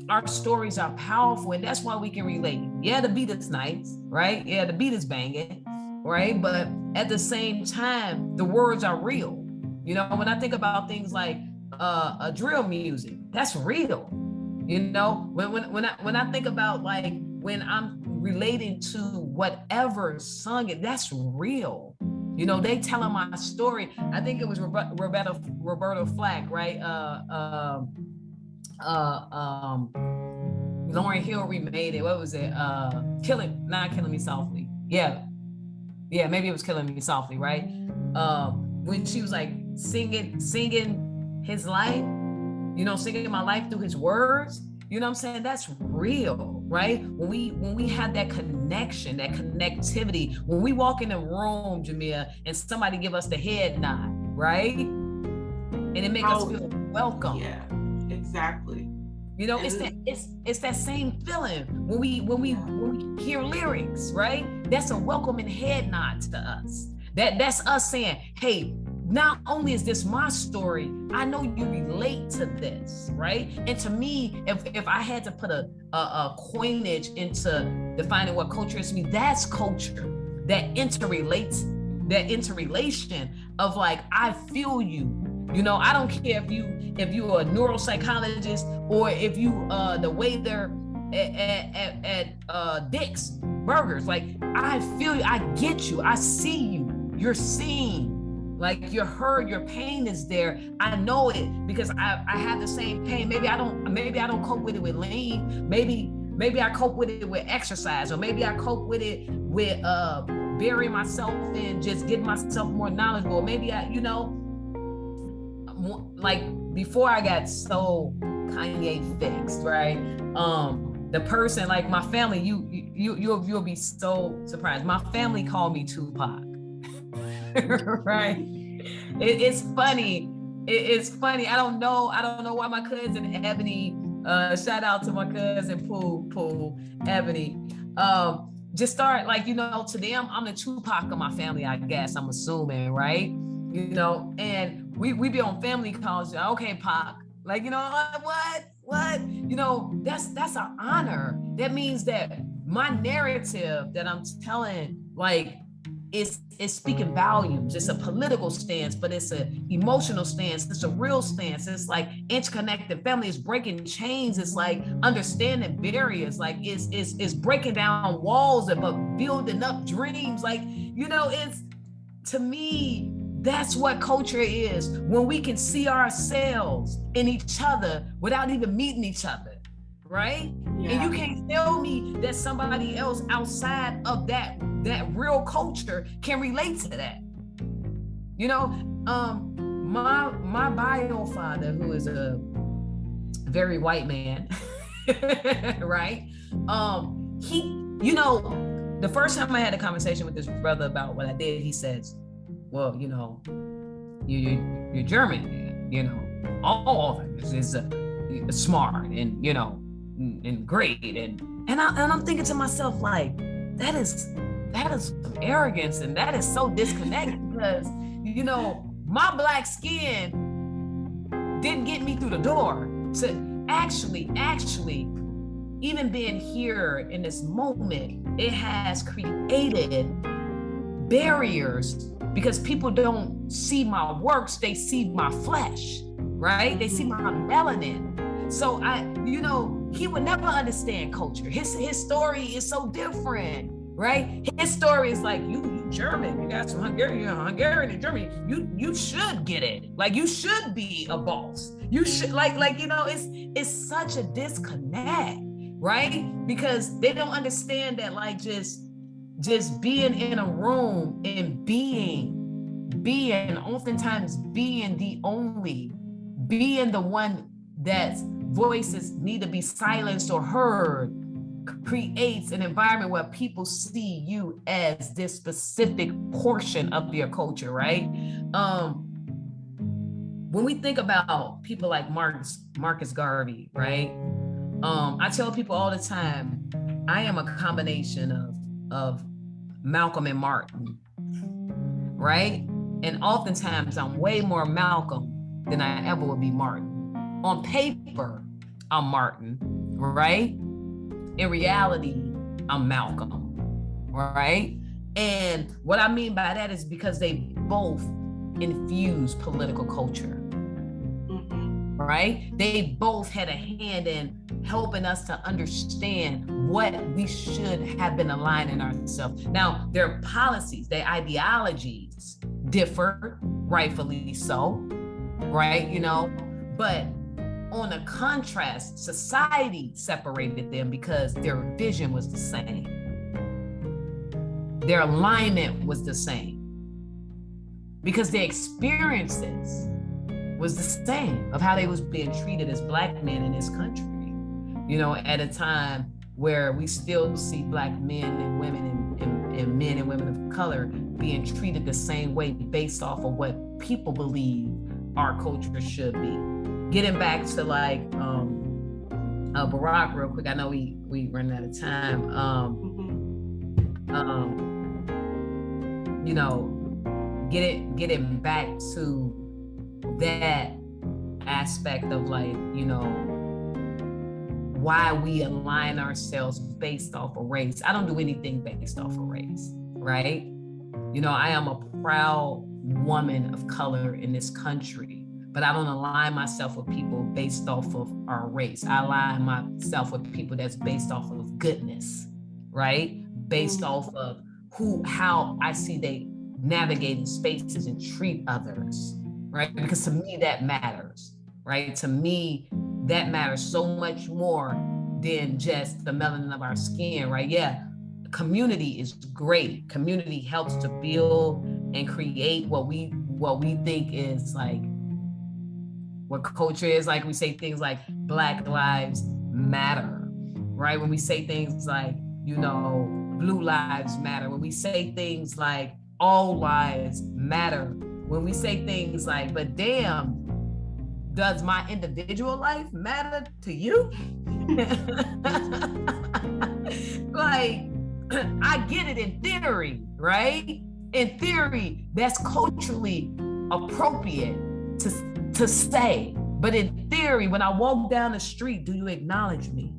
Our stories are powerful, and that's why we can relate. Yeah, the beat is nice, right? Yeah, the beat is banging, right? But at the same time, the words are real. When I think about things like a drill music, that's real. When I think about like when I'm relating to whatever sung it, that's real. They telling my story. I think it was Roberta Flack, right? Lauryn Hill remade it. What was it? Not Killing Me Softly. Yeah, maybe it was Killing Me Softly, right? When she was like singing his life, singing my life through his words. You know what I'm saying? That's real, right? When we have that connection, that connectivity, when we walk in the room, Jamia, and somebody give us the head nod, right? And it makes us feel welcome. Yeah, exactly. It's that same feeling when we hear lyrics, right? That's a welcoming head nod to us. That's us saying, hey, not only is this my story, I know you relate to this, right? And to me, if I had to put a coinage into defining what culture is to me, that's culture. That interrelation of like, I feel you. I don't care if you're a neuropsychologist or if you the waiter at Dick's Burgers. Like, I feel you, I get you, I see you, you're seen. Like, you're heard, your pain is there. I know it because I have the same pain. Maybe I don't cope with it with lean. Maybe I cope with it with exercise, or maybe I cope with it with bury myself in just getting myself more knowledgeable. Maybe I, like before I got so Kanye fixed, right? The person, like my family, you'll be so surprised. My family called me Tupac, right? It's funny. It's funny. I don't know why my cousin Ebony, shout out to my cousin Pooh Ebony, just start like, to them, I'm the Tupac of my family, I guess, I'm assuming, right? And we be on family calls, okay, Pac, like, what? That's an honor. That means that my narrative that I'm telling, like, it's speaking volumes. It's a political stance, but it's an emotional stance. It's a real stance. It's like interconnected family. It's breaking chains. It's like understanding barriers. Like it's breaking down walls, but building up dreams. Like, it's, to me, that's what culture is, when we can see ourselves in each other without even meeting each other, right? Yeah. And you can't tell me that somebody else outside of that real culture can relate to that. My bio father, who is a very white man, right? He, the first time I had a conversation with this brother about what I did, he says, well, you're German, all of it is smart and, and great. And I'm thinking to myself, like, that is some arrogance, and that is so disconnected because, my black skin didn't get me through the door to actually, even being here in this moment, it has created barriers because people don't see my works, they see my flesh, right? They see my melanin. So he would never understand culture. His story is so different, right? His story is like, you German, you got some Hungarian in Germany. You should get it. Like, you should be a boss. You should it's such a disconnect, right? Because they don't understand that, like, just being in a room and being oftentimes being the one that's voices need to be silenced or heard creates an environment where people see you as this specific portion of your culture, right? When we think about people like Marcus Garvey, right? I tell people all the time, I am a combination of Malcolm and Martin, right? And oftentimes I'm way more Malcolm than I ever would be Martin. On paper, I'm Martin, right? In reality, I'm Malcolm, right? And what I mean by that is because they both infuse political culture, right? They both had a hand in helping us to understand what we should have been aligning ourselves. Now, their policies, their ideologies differ, rightfully so, right? But on a contrast, society separated them because their vision was the same. Their alignment was the same. Because their experiences was the same of how they was being treated as Black men in this country. At a time where we still see Black men and women and men and women of color being treated the same way based off of what people believe our culture should be. Getting back to like Barack real quick, I know we run out of time. Getting back to that aspect of like, why we align ourselves based off of race. I don't do anything based off of race, right? I am a proud woman of color in this country, but I don't align myself with people based off of our race. I align myself with people that's based off of goodness, right? Based off of how I see they navigate in spaces and treat others, right? Because to me, that matters, right? To me, that matters so much more than just the melanin of our skin, right? Yeah, community is great. Community helps to build and create what we think is like what culture is. Like we say things like Black Lives Matter, right? When we say things like, you know, Blue Lives Matter, when we say things like all lives matter, when we say things like, but damn, does my individual life matter to you? Like, I get it in theory, right? In theory, that's culturally appropriate to say. But in theory, when I walk down the street, do you acknowledge me?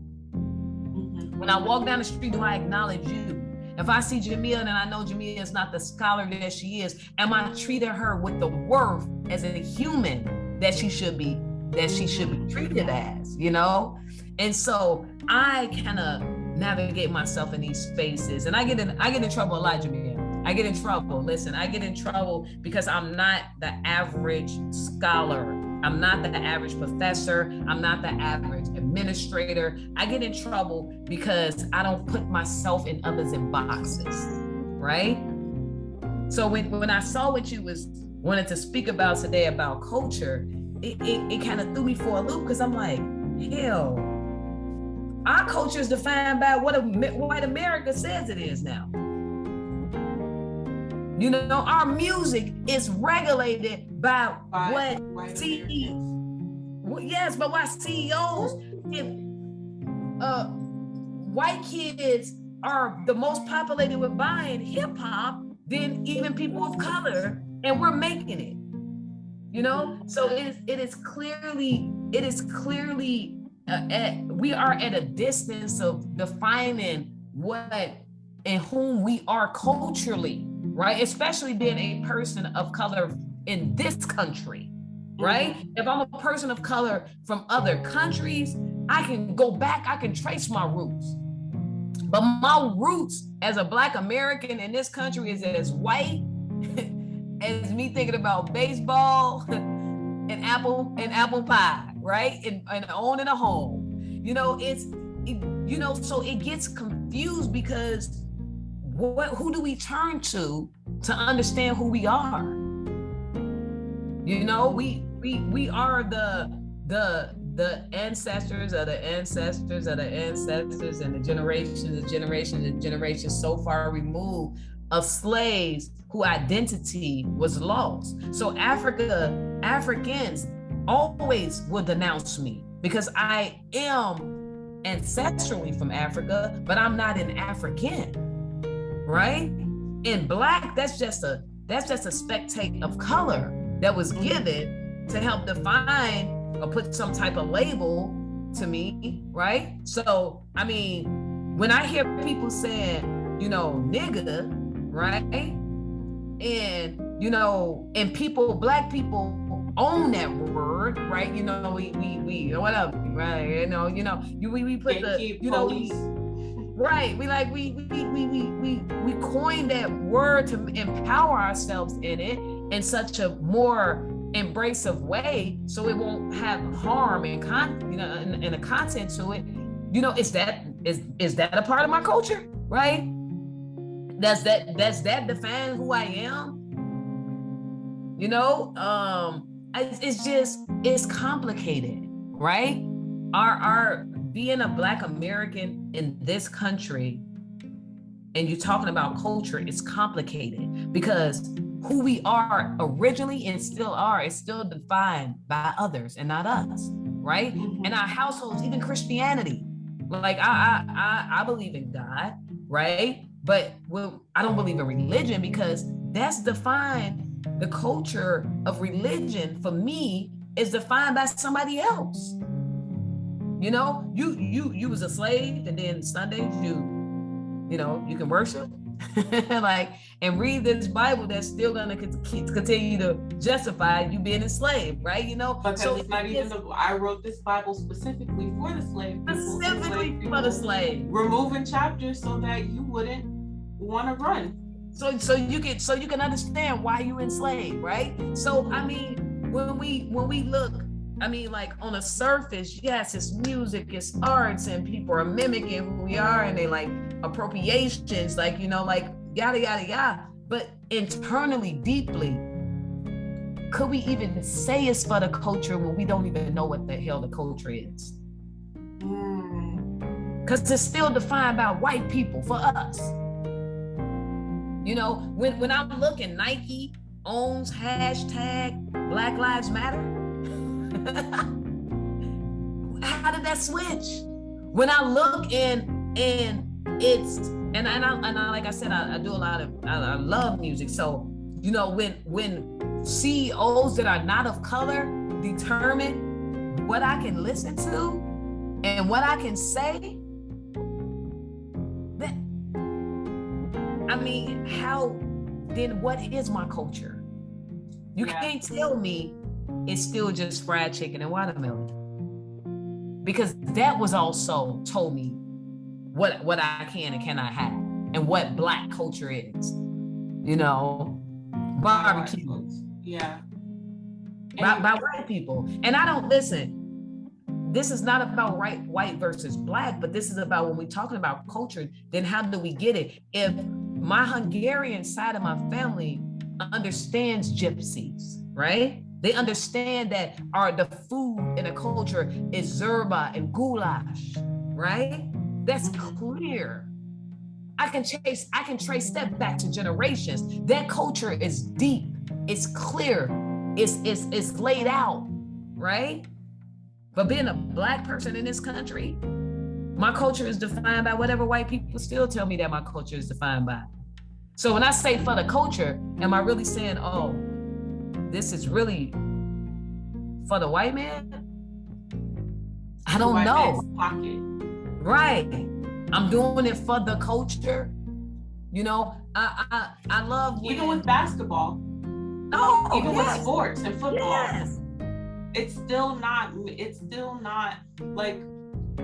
When I walk down the street, do I acknowledge you? If I see Jamia and I know Jamia is not the scholar that she is, am I treating her with the worth as a human that she should be treated as, you know? And so I kind of navigate myself in these spaces, and I get in trouble a lot, Jamia. I get in trouble. Listen, I get in trouble because I'm not the average scholar. I'm not the average professor. I'm not the average administrator. I get in trouble because I don't put myself and others in boxes, right? So when I saw what you wanted to speak about today about culture, it kind of threw me for a loop, because I'm like, hell, our culture is defined by what white America says it is now. You know, our music is regulated by what CEOs, but why CEOs, if white kids are the most populated with buying hip hop than even people of color, and we're making it. You know, so it is clearly we are at a distance of defining what and whom we are culturally, right? Especially being a person of color in this country, right? If I'm a person of color from other countries, I can go back, I can trace my roots. But my roots as a Black American in this country is as white as me thinking about baseball and apple pie, right? And owning a home. You know, so it gets confused, because who do we turn to understand who we are? You know, we are the ancestors of the ancestors of the ancestors, and the generations so far removed of slaves whose identity was lost. So Africans always will denounce me because I am ancestrally from Africa, but I'm not an African, right? In Black, that's just a spectate of color that was given to help define or put some type of label to me, right? So, I mean, when I hear people saying, you know, nigga, right? And, you know, and Black people own that word, right? You know, we whatever, right? You know, we put the, you know, right? We coined that word to empower ourselves in it in such a more embracive way, so it won't have harm and and a content to it. You know, is that a part of my culture, right? Does that define who I am? You know, it's complicated, right? Our being a Black American in this country, and you're talking about culture, it's complicated because who we are originally and still are is still defined by others and not us, right? And our households, even Christianity, like I believe in God, right? But I don't believe in religion, because that's defined. The culture of religion for me is defined by somebody else. You know, you was a slave, and then Sundays you can worship like and read this Bible that's still gonna continue to justify you being a slave, right? You know, because so it's not even I wrote this Bible specifically for the slave people, specifically for the slave, removing chapters so that you wouldn't want to run. So you can understand why you enslaved, right? So I mean, when we look, I mean, like on the surface, yes, it's music, it's arts, and people are mimicking who we are, and they like appropriations, like, you know, like yada, yada, yada. But internally, deeply, could we even say it's for the culture when we don't even know what the hell the culture is? Because it's still defined by white people for us. You know, when I'm looking, Nike owns hashtag Black Lives Matter. How did that switch? When I look and it's, and I like I said, I do a lot of, I love music. So, you know, when CEOs that are not of color determine what I can listen to and what I can say, that, I mean, how, then what is my culture? You can't tell me it's still just fried chicken and watermelon. Because that was also told me what I can and cannot have, and what Black culture is, you know, barbecue. By white people. And I don't listen. This is not about white versus Black, but this is about when we're talking about culture, then how do we get it? If my Hungarian side of my family understands gypsies, right? They understand that the food in a culture is zerba and goulash, right? That's clear. I can trace that back to generations. That culture is deep, it's clear, it's laid out, right? But being a Black person in this country, my culture is defined by whatever white people still tell me that my culture is defined by. So when I say for the culture, am I really saying, oh, this is really for the white man? I don't know. Right. I'm doing it for the culture. You know, I love even with basketball. No, even with sports and football. Yes. It's still not like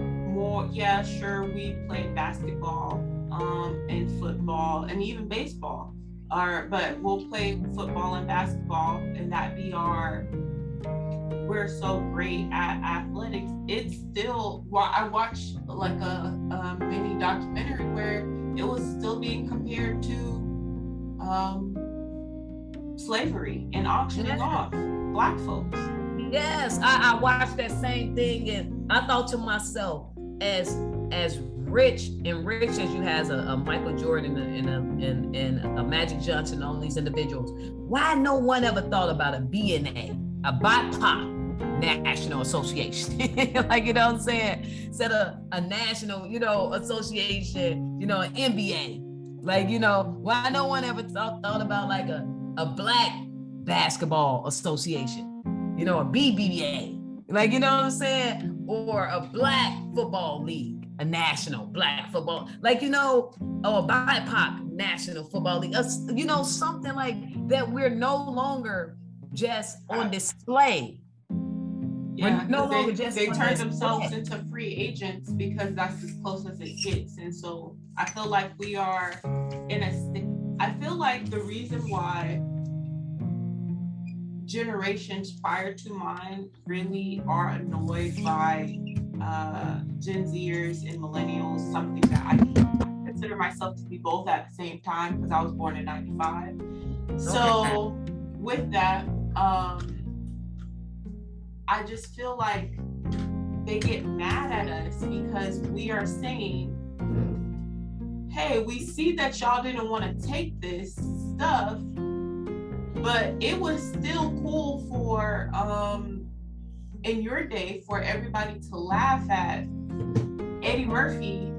more, yeah, sure, we played basketball and football and even baseball. But we'll play football and basketball, and that be we're so great at athletics. It's still, I watched like a mini documentary where it was still being compared to slavery and auctioning off Black folks. Yes, I watched that same thing, and I thought to myself, as rich as you has a Michael Jordan and a Magic Johnson, all these individuals, why no one ever thought about a BNA, a BIPOC National Association? Like, you know what I'm saying? Instead of a national, you know, association, you know, an NBA. Like, you know, why no one ever thought about like a Black basketball association, you know, a BBA, like, you know what I'm saying? Or a Black football league, a national Black football, like, you know, or a BIPOC National Football League, you know, something like that. We're no longer just on display. Yeah, no longer they turn themselves into free agents because that's as close as it gets. And so I feel like we are I feel like the reason why generations prior to mine really are annoyed by Gen Zers and millennials, something that I consider myself to be both at the same time because I was born in 95. So with that, I just feel like they get mad at us because we are saying, hey, we see that y'all didn't want to take this stuff, but it was still cool for, in your day, for everybody to laugh at Eddie Murphy's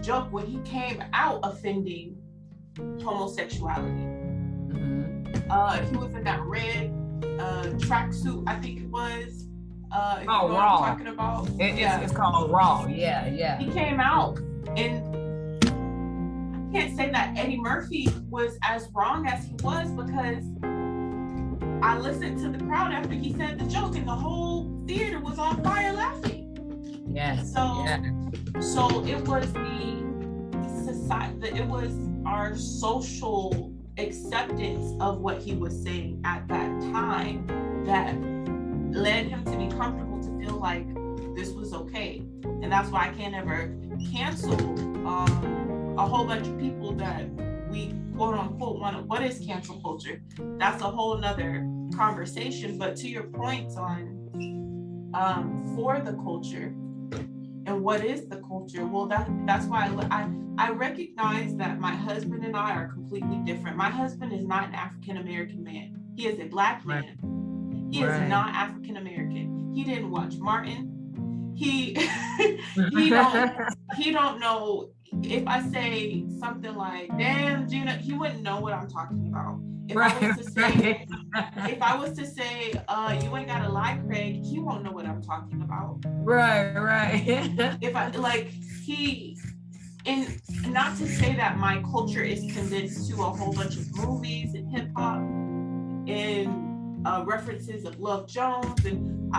joke when he came out offending homosexuality. He was in that red tracksuit, I think it was. Raw. Talking about. It's called Raw. Yeah. He came out, and I can't say that Eddie Murphy was as wrong as he was because I listened to the crowd after he said the joke, and the whole theater was on fire laughing. Yes. So it was the society. It was our social acceptance of what he was saying at that time that led him to be comfortable to feel like this was okay. And that's why I can't ever cancel a whole bunch of people that we quote unquote want to, what is cancel culture? That's a whole nother conversation. But to your points on for the culture and what is the culture, well, that's why I recognize that my husband and I are completely different. My husband is not an African American man. He is a Black man. He is not African American. He didn't watch Martin. He don't know. If I say something like, damn, Gina, he wouldn't know what I'm talking about. If I was to say, you ain't gotta lie, Craig, he won't know what I'm talking about. Right. If I and not to say that my culture is condensed to a whole bunch of movies and hip hop and references of Love Jones, and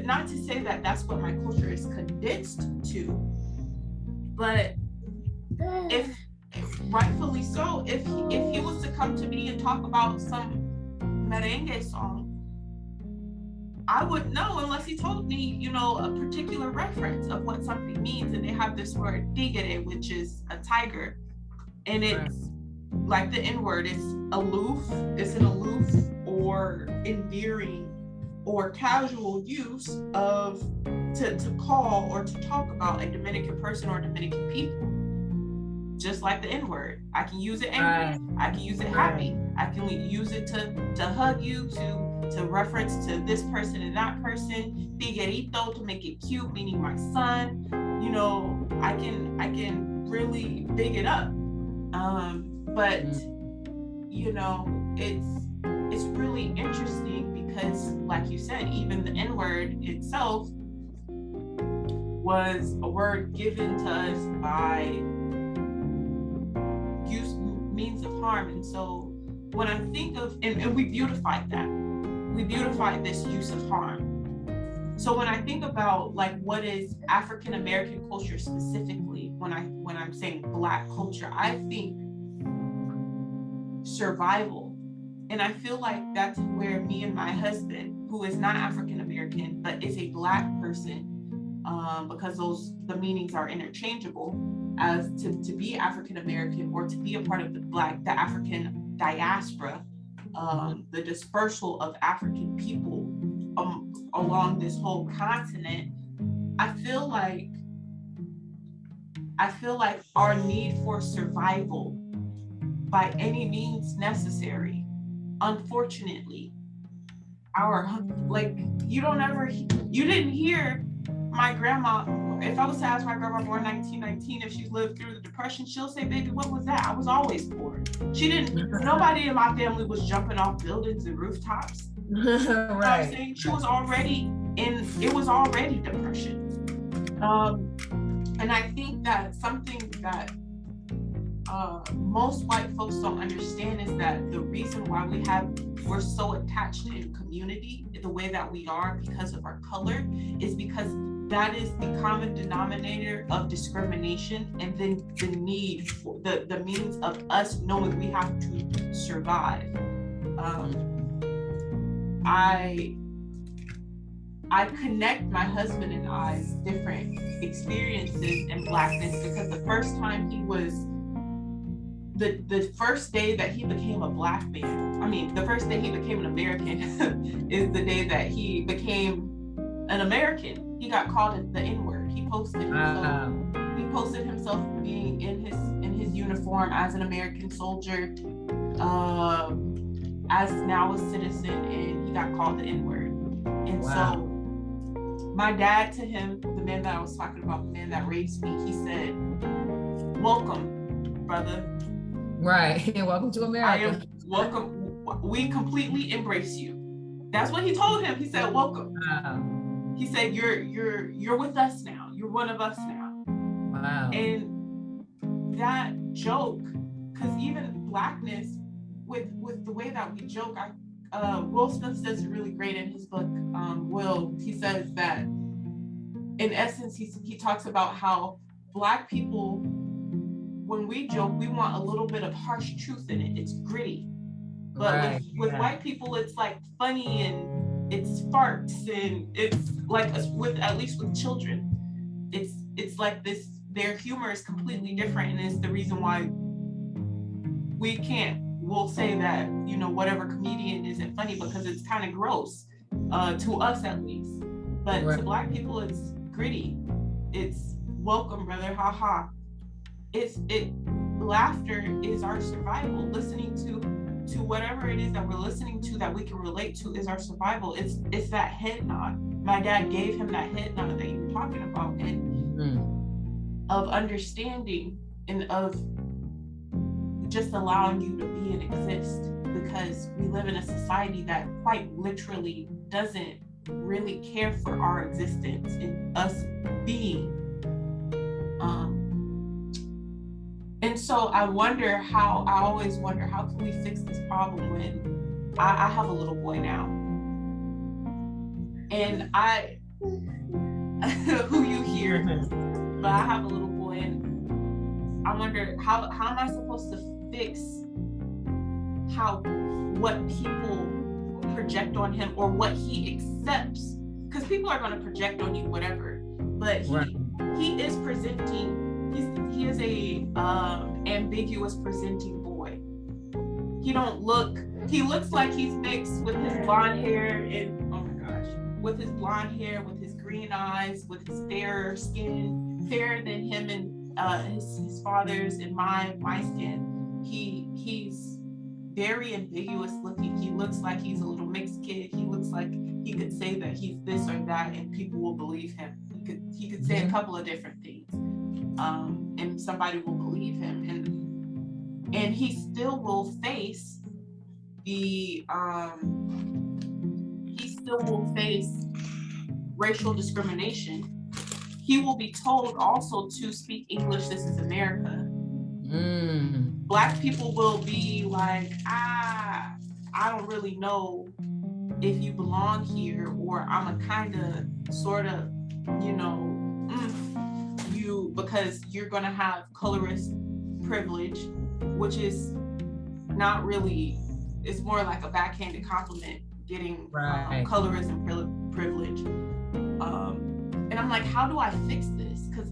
not to say that that's what my culture is condensed to, but if rightfully so, if he was to come to me and talk about some merengue song, I wouldn't know unless he told me, a particular reference of what something means. And they have this word tigre, which is a tiger, and it's like the N-word. It's aloof. It's an aloof or endearing or casual use of to call or to talk about a Dominican person or Dominican people. Just like the N-word. I can use it angry. I can use it happy. I can use it to hug you, to reference to this person and that person. Tiguerito, to make it cute, meaning my son. I can really big it up. But it's really interesting because, like you said, even the N-word itself was a word given to us by means of harm. And so when I think of, and we beautified that, we beautified this use of harm. So when I think about like what is African American culture specifically, when I'm saying Black culture, I think survival. And I feel like that's where me and my husband, who is not African American but is a Black person, because the meanings are interchangeable, as to be African American or to be a part of the African diaspora, the dispersal of African people along this whole continent. I feel like our need for survival by any means necessary, unfortunately, you didn't hear my grandma. If I was to ask my grandma born 1919 if she lived through the Depression, she'll say, baby, what was that? I was always poor. Nobody in my family was jumping off buildings and rooftops. Right. You know what I'm saying? It was already depression. And I think that something that most white folks don't understand is that the reason why we're so attached in community the way that we are because of our color is because that is the common denominator of discrimination, and then the need for the means of us knowing we have to survive. I connect my husband and I's different experiences in Blackness because the first time he was the first day that he became a Black man, the first day he became an American is the day that he became an American. He got called the N-word. He posted himself being in his uniform as an American soldier, as now a citizen, and he got called the N-word. And so my dad, to him, the man that I was talking about, the man that raised me, he said, welcome, brother. Right. Welcome to America. Welcome. We completely embrace you. That's what he told him. He said, welcome. He said, you're with us now. You're one of us now. Wow. And that joke, because even Blackness, with the way that we joke, Will Smith says it really great in his book, Will. He says that, in essence, he talks about how Black people, when we joke, we want a little bit of harsh truth in it. It's gritty. But with white people, it's like funny and it's farts, and it's like at least with children, it's like this their humor is completely different, and it's the reason why we'll say that, you know, whatever comedian isn't funny because it's kind of gross, to us at least. But to Black people, it's gritty. It's welcome, brother, haha. Laughter is our survival. Listening to whatever it is that we're listening to that we can relate to is our survival. It's that head nod. My dad gave him that head nod that you were talking about, and of understanding and of just allowing you to be and exist, because we live in a society that quite literally doesn't really care for our existence and us being. And so I always wonder, how can we fix this problem when I have a little boy now, and who you hear, but I have a little boy, and I wonder how am I supposed to fix what people project on him or what he accepts, because people are going to project on you whatever, but he is presenting, he is a ambiguous presenting boy. He looks like he's mixed with his blonde hair and, oh my gosh, with his blonde hair, with his green eyes, with his fairer skin, fairer than him and his father's and my skin. He's very ambiguous looking. He looks like he's a little mixed kid. He looks like he could say that he's this or that and people will believe him. He could say a couple of different things, and somebody will believe him, and he still will face racial discrimination. He will be told also to speak English. This is America. Black people will be like, I don't really know if you belong here, or I'm a kind of, sort of, you know, because you're going to have colorist privilege, which is not really, it's more like a backhanded compliment, getting colorism privilege. And I'm like, how do I fix this? Because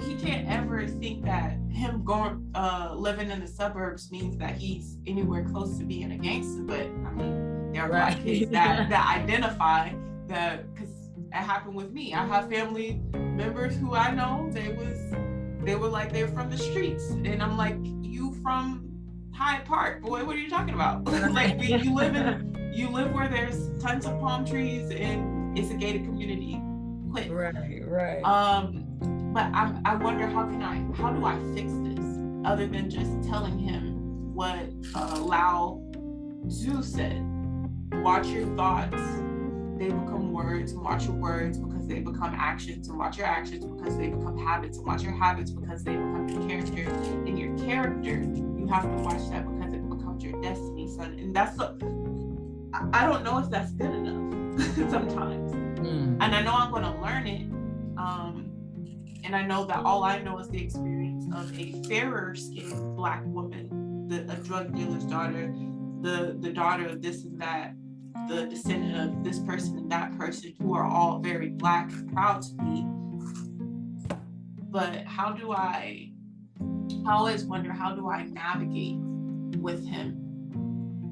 he can't ever think that him going living in the suburbs means that he's anywhere close to being a gangster. But I mean, there are Black kids that identify that, because it happened with me. I have family members who I know, they were like, they're from the streets, and I'm like, you from Hyde Park, boy, what are you talking about? Like, you live where there's tons of palm trees and it's a gated community. Quit. Right. But I wonder, how do I fix this other than just telling him what Lao Tzu said? Watch your thoughts, they become words, and watch your words because they become actions, and watch your actions because they become habits, and watch your habits because they become your character, and your character, you have to watch that because it becomes your destiny, son. And I don't know if that's good enough sometimes. And I know I'm going to learn it. And I know that all I know is the experience of a fairer skinned Black woman, a drug dealer's daughter, the daughter of this and that, the descendant of this person and that person, who are all very Black, proud to be. But I always wonder, how do I navigate with him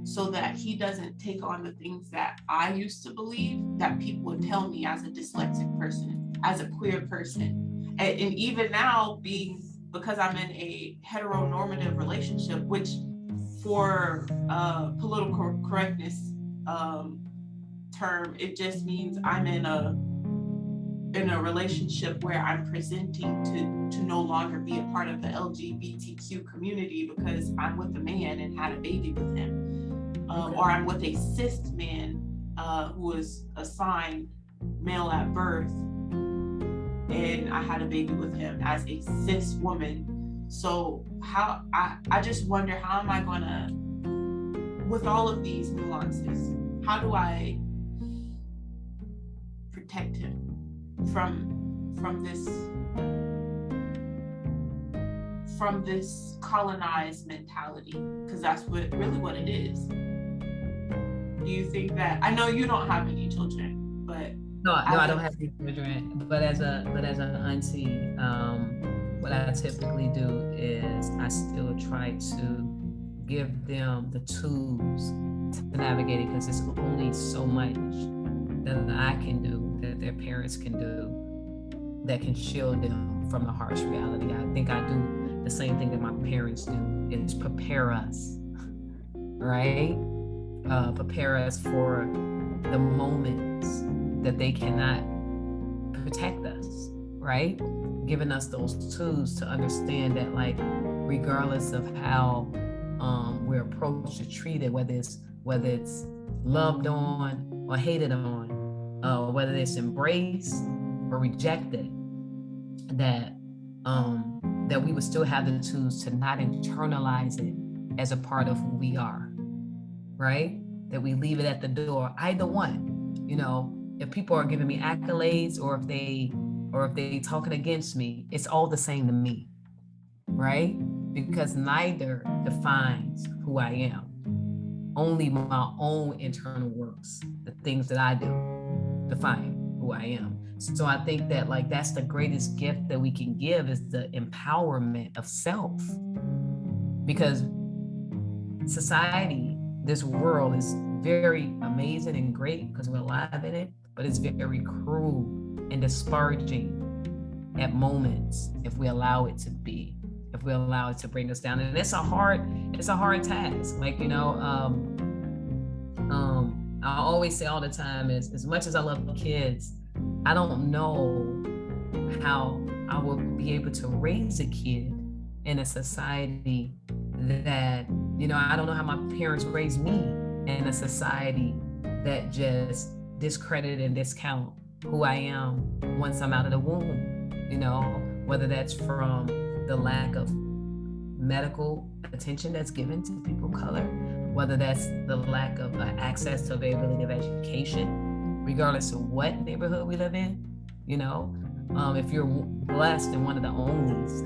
so that he doesn't take on the things that I used to believe that people would tell me as a dyslexic person, as a queer person. And even now, because I'm in a heteronormative relationship, which for political correctness term, it just means I'm in a relationship where I'm presenting to no longer be a part of the LGBTQ community because I'm with a man and had a baby with him, or I'm with a cis man who was assigned male at birth, and I had a baby with him as a cis woman. So I just wonder, how am I gonna, with all of these nuances, how do I protect him from this colonized mentality? Because that's what it is. Do you think that, I know you don't have any children, but no, I don't have any children. But as an auntie, what I typically do is I still try to give them the tools to navigate it, because it's only so much that I can do, that their parents can do, that can shield them from the harsh reality. I think I do the same thing that my parents do, is prepare us, right? Prepare us for the moments that they cannot protect us, right? Giving us those tools to understand that, like, regardless of how we're approached or treated, whether it's loved on or hated on, whether it's embraced or rejected, that we would still have the tools to not internalize it as a part of who we are, right? That we leave it at the door. Either one, you know, if people are giving me accolades or if they talking against me, it's all the same to me, right? Because neither defines who I am. Only my own internal works, the things that I do, define who I am. So I think that, like, that's the greatest gift that we can give, is the empowerment of self. Because society, this world, is very amazing and great because we're alive in it, but it's very cruel and disparaging at moments if we allow it to be, if we allow it to bring us down. And it's a hard task. Like, you know, I always say all the time is, as much as I love kids, I don't know how I will be able to raise a kid in a society that, you know, I don't know how my parents raised me in a society that just discredit and discount who I am once I'm out of the womb, you know, whether that's from the lack of medical attention that's given to people of color, whether that's the lack of access to availability of education, regardless of what neighborhood we live in, you know. If you're blessed and one of the onlys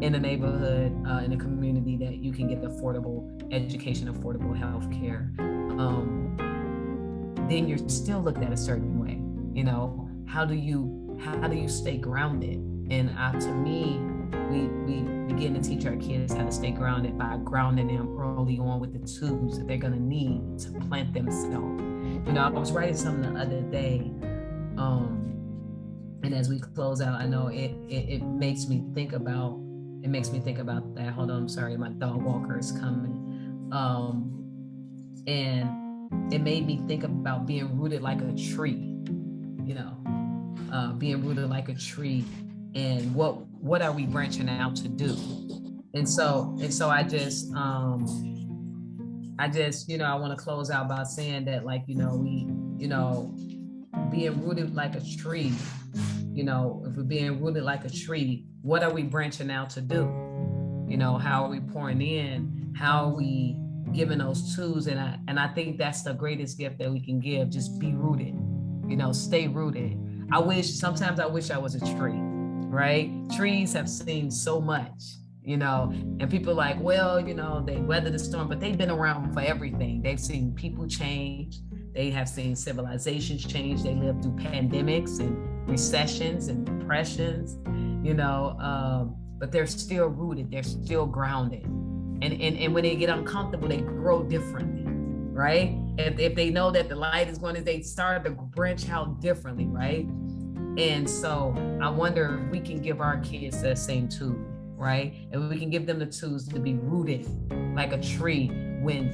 in a neighborhood, in a community that you can get affordable education, affordable healthcare, then you're still looked at a certain way. You know, how do you stay grounded? And to me, we begin to teach our kids how to stay grounded by grounding them early on with the tools that they're gonna need to plant themselves. You know, I was writing something the other day, and as we close out, I know it makes me think about that. Hold on, I'm sorry, my dog walker is coming. And it made me think about being rooted like a tree, you know, being rooted like a tree, and what are we branching out to do? And so I just, you know, I want to close out by saying that, like, you know, we, you know, being rooted like a tree, you know, if we're being rooted like a tree, what are we branching out to do? You know, how are we pouring in? How are we giving those tools? And I think that's the greatest gift that we can give. Just be rooted, you know, stay rooted. Sometimes I wish I was a tree, right? Trees have seen so much, you know, and people are like, well, you know, they weather the storm, but they've been around for everything. They've seen people change. They have seen civilizations change. They lived through pandemics and recessions and depressions, you know, but they're still rooted. They're still grounded. And when they get uncomfortable, they grow differently, right? If they know that the light is going to, they start to branch out differently, right? And so I wonder if we can give our kids that same tool, right? And we can give them the tools to be rooted like a tree when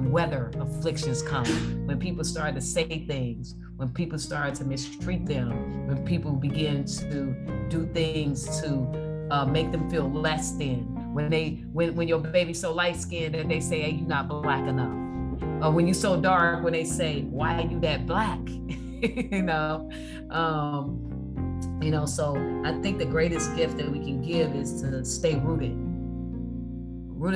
weather afflictions come, when people start to say things, when people start to mistreat them, when people begin to do things to make them feel less than, when your baby's so light skinned that they say, hey, you're not black enough. When you're so dark, when they say, why are you that black? You know, so I think the greatest gift that we can give is to stay rooted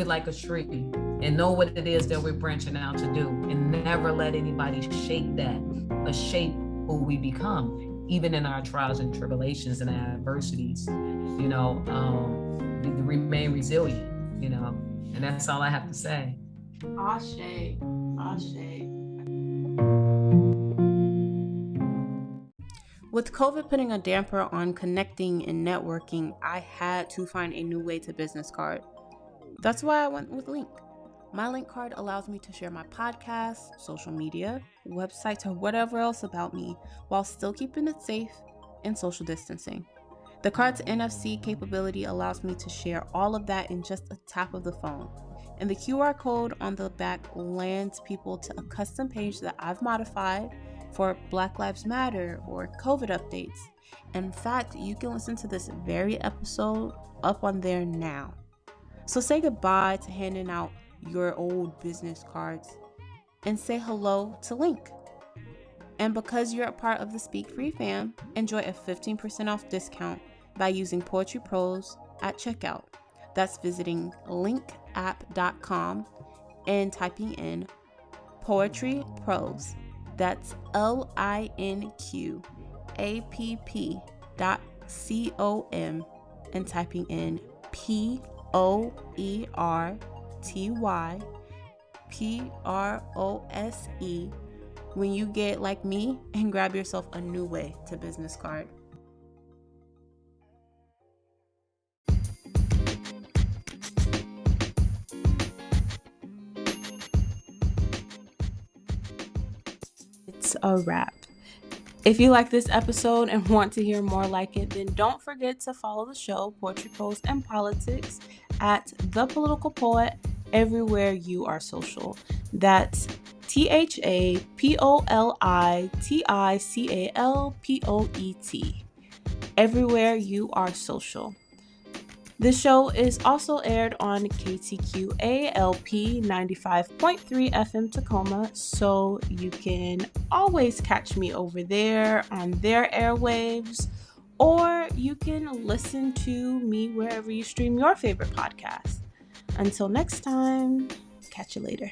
like a tree, and know what it is that we're branching out to do, and never let anybody shape who we become, even in our trials and tribulations and our adversities, you know, remain resilient, you know, and that's all I have to say. Ashe. With COVID putting a damper on connecting and networking, I had to find a new way to business card. That's why I went with Link. My Link card allows me to share my podcasts, social media, websites, or whatever else about me while still keeping it safe and social distancing. The card's NFC capability allows me to share all of that in just a tap of the phone. And the QR code on the back lands people to a custom page that I've modified for Black Lives Matter or COVID updates. In fact, you can listen to this very episode up on there now. So say goodbye to handing out your old business cards and say hello to Link. And because you're a part of the Speak Free fam, enjoy a 15% off discount by using poetry&prose at checkout. That's visiting linkapp.com and typing in poetry&prose. That's linkapp.com and typing in poetryprose when you get like me and grab yourself a new way to business card. It's a wrap. If you like this episode and want to hear more like it, then don't forget to follow the show, Poetry, Prose, and Politics, at The Political Poet everywhere you are social. That's THAPOLITICALPOET. Everywhere you are social. This show is also aired on KTQA-LP 95.3 FM Tacoma, so you can always catch me over there on their airwaves, or you can listen to me wherever you stream your favorite podcast. Until next time, catch you later.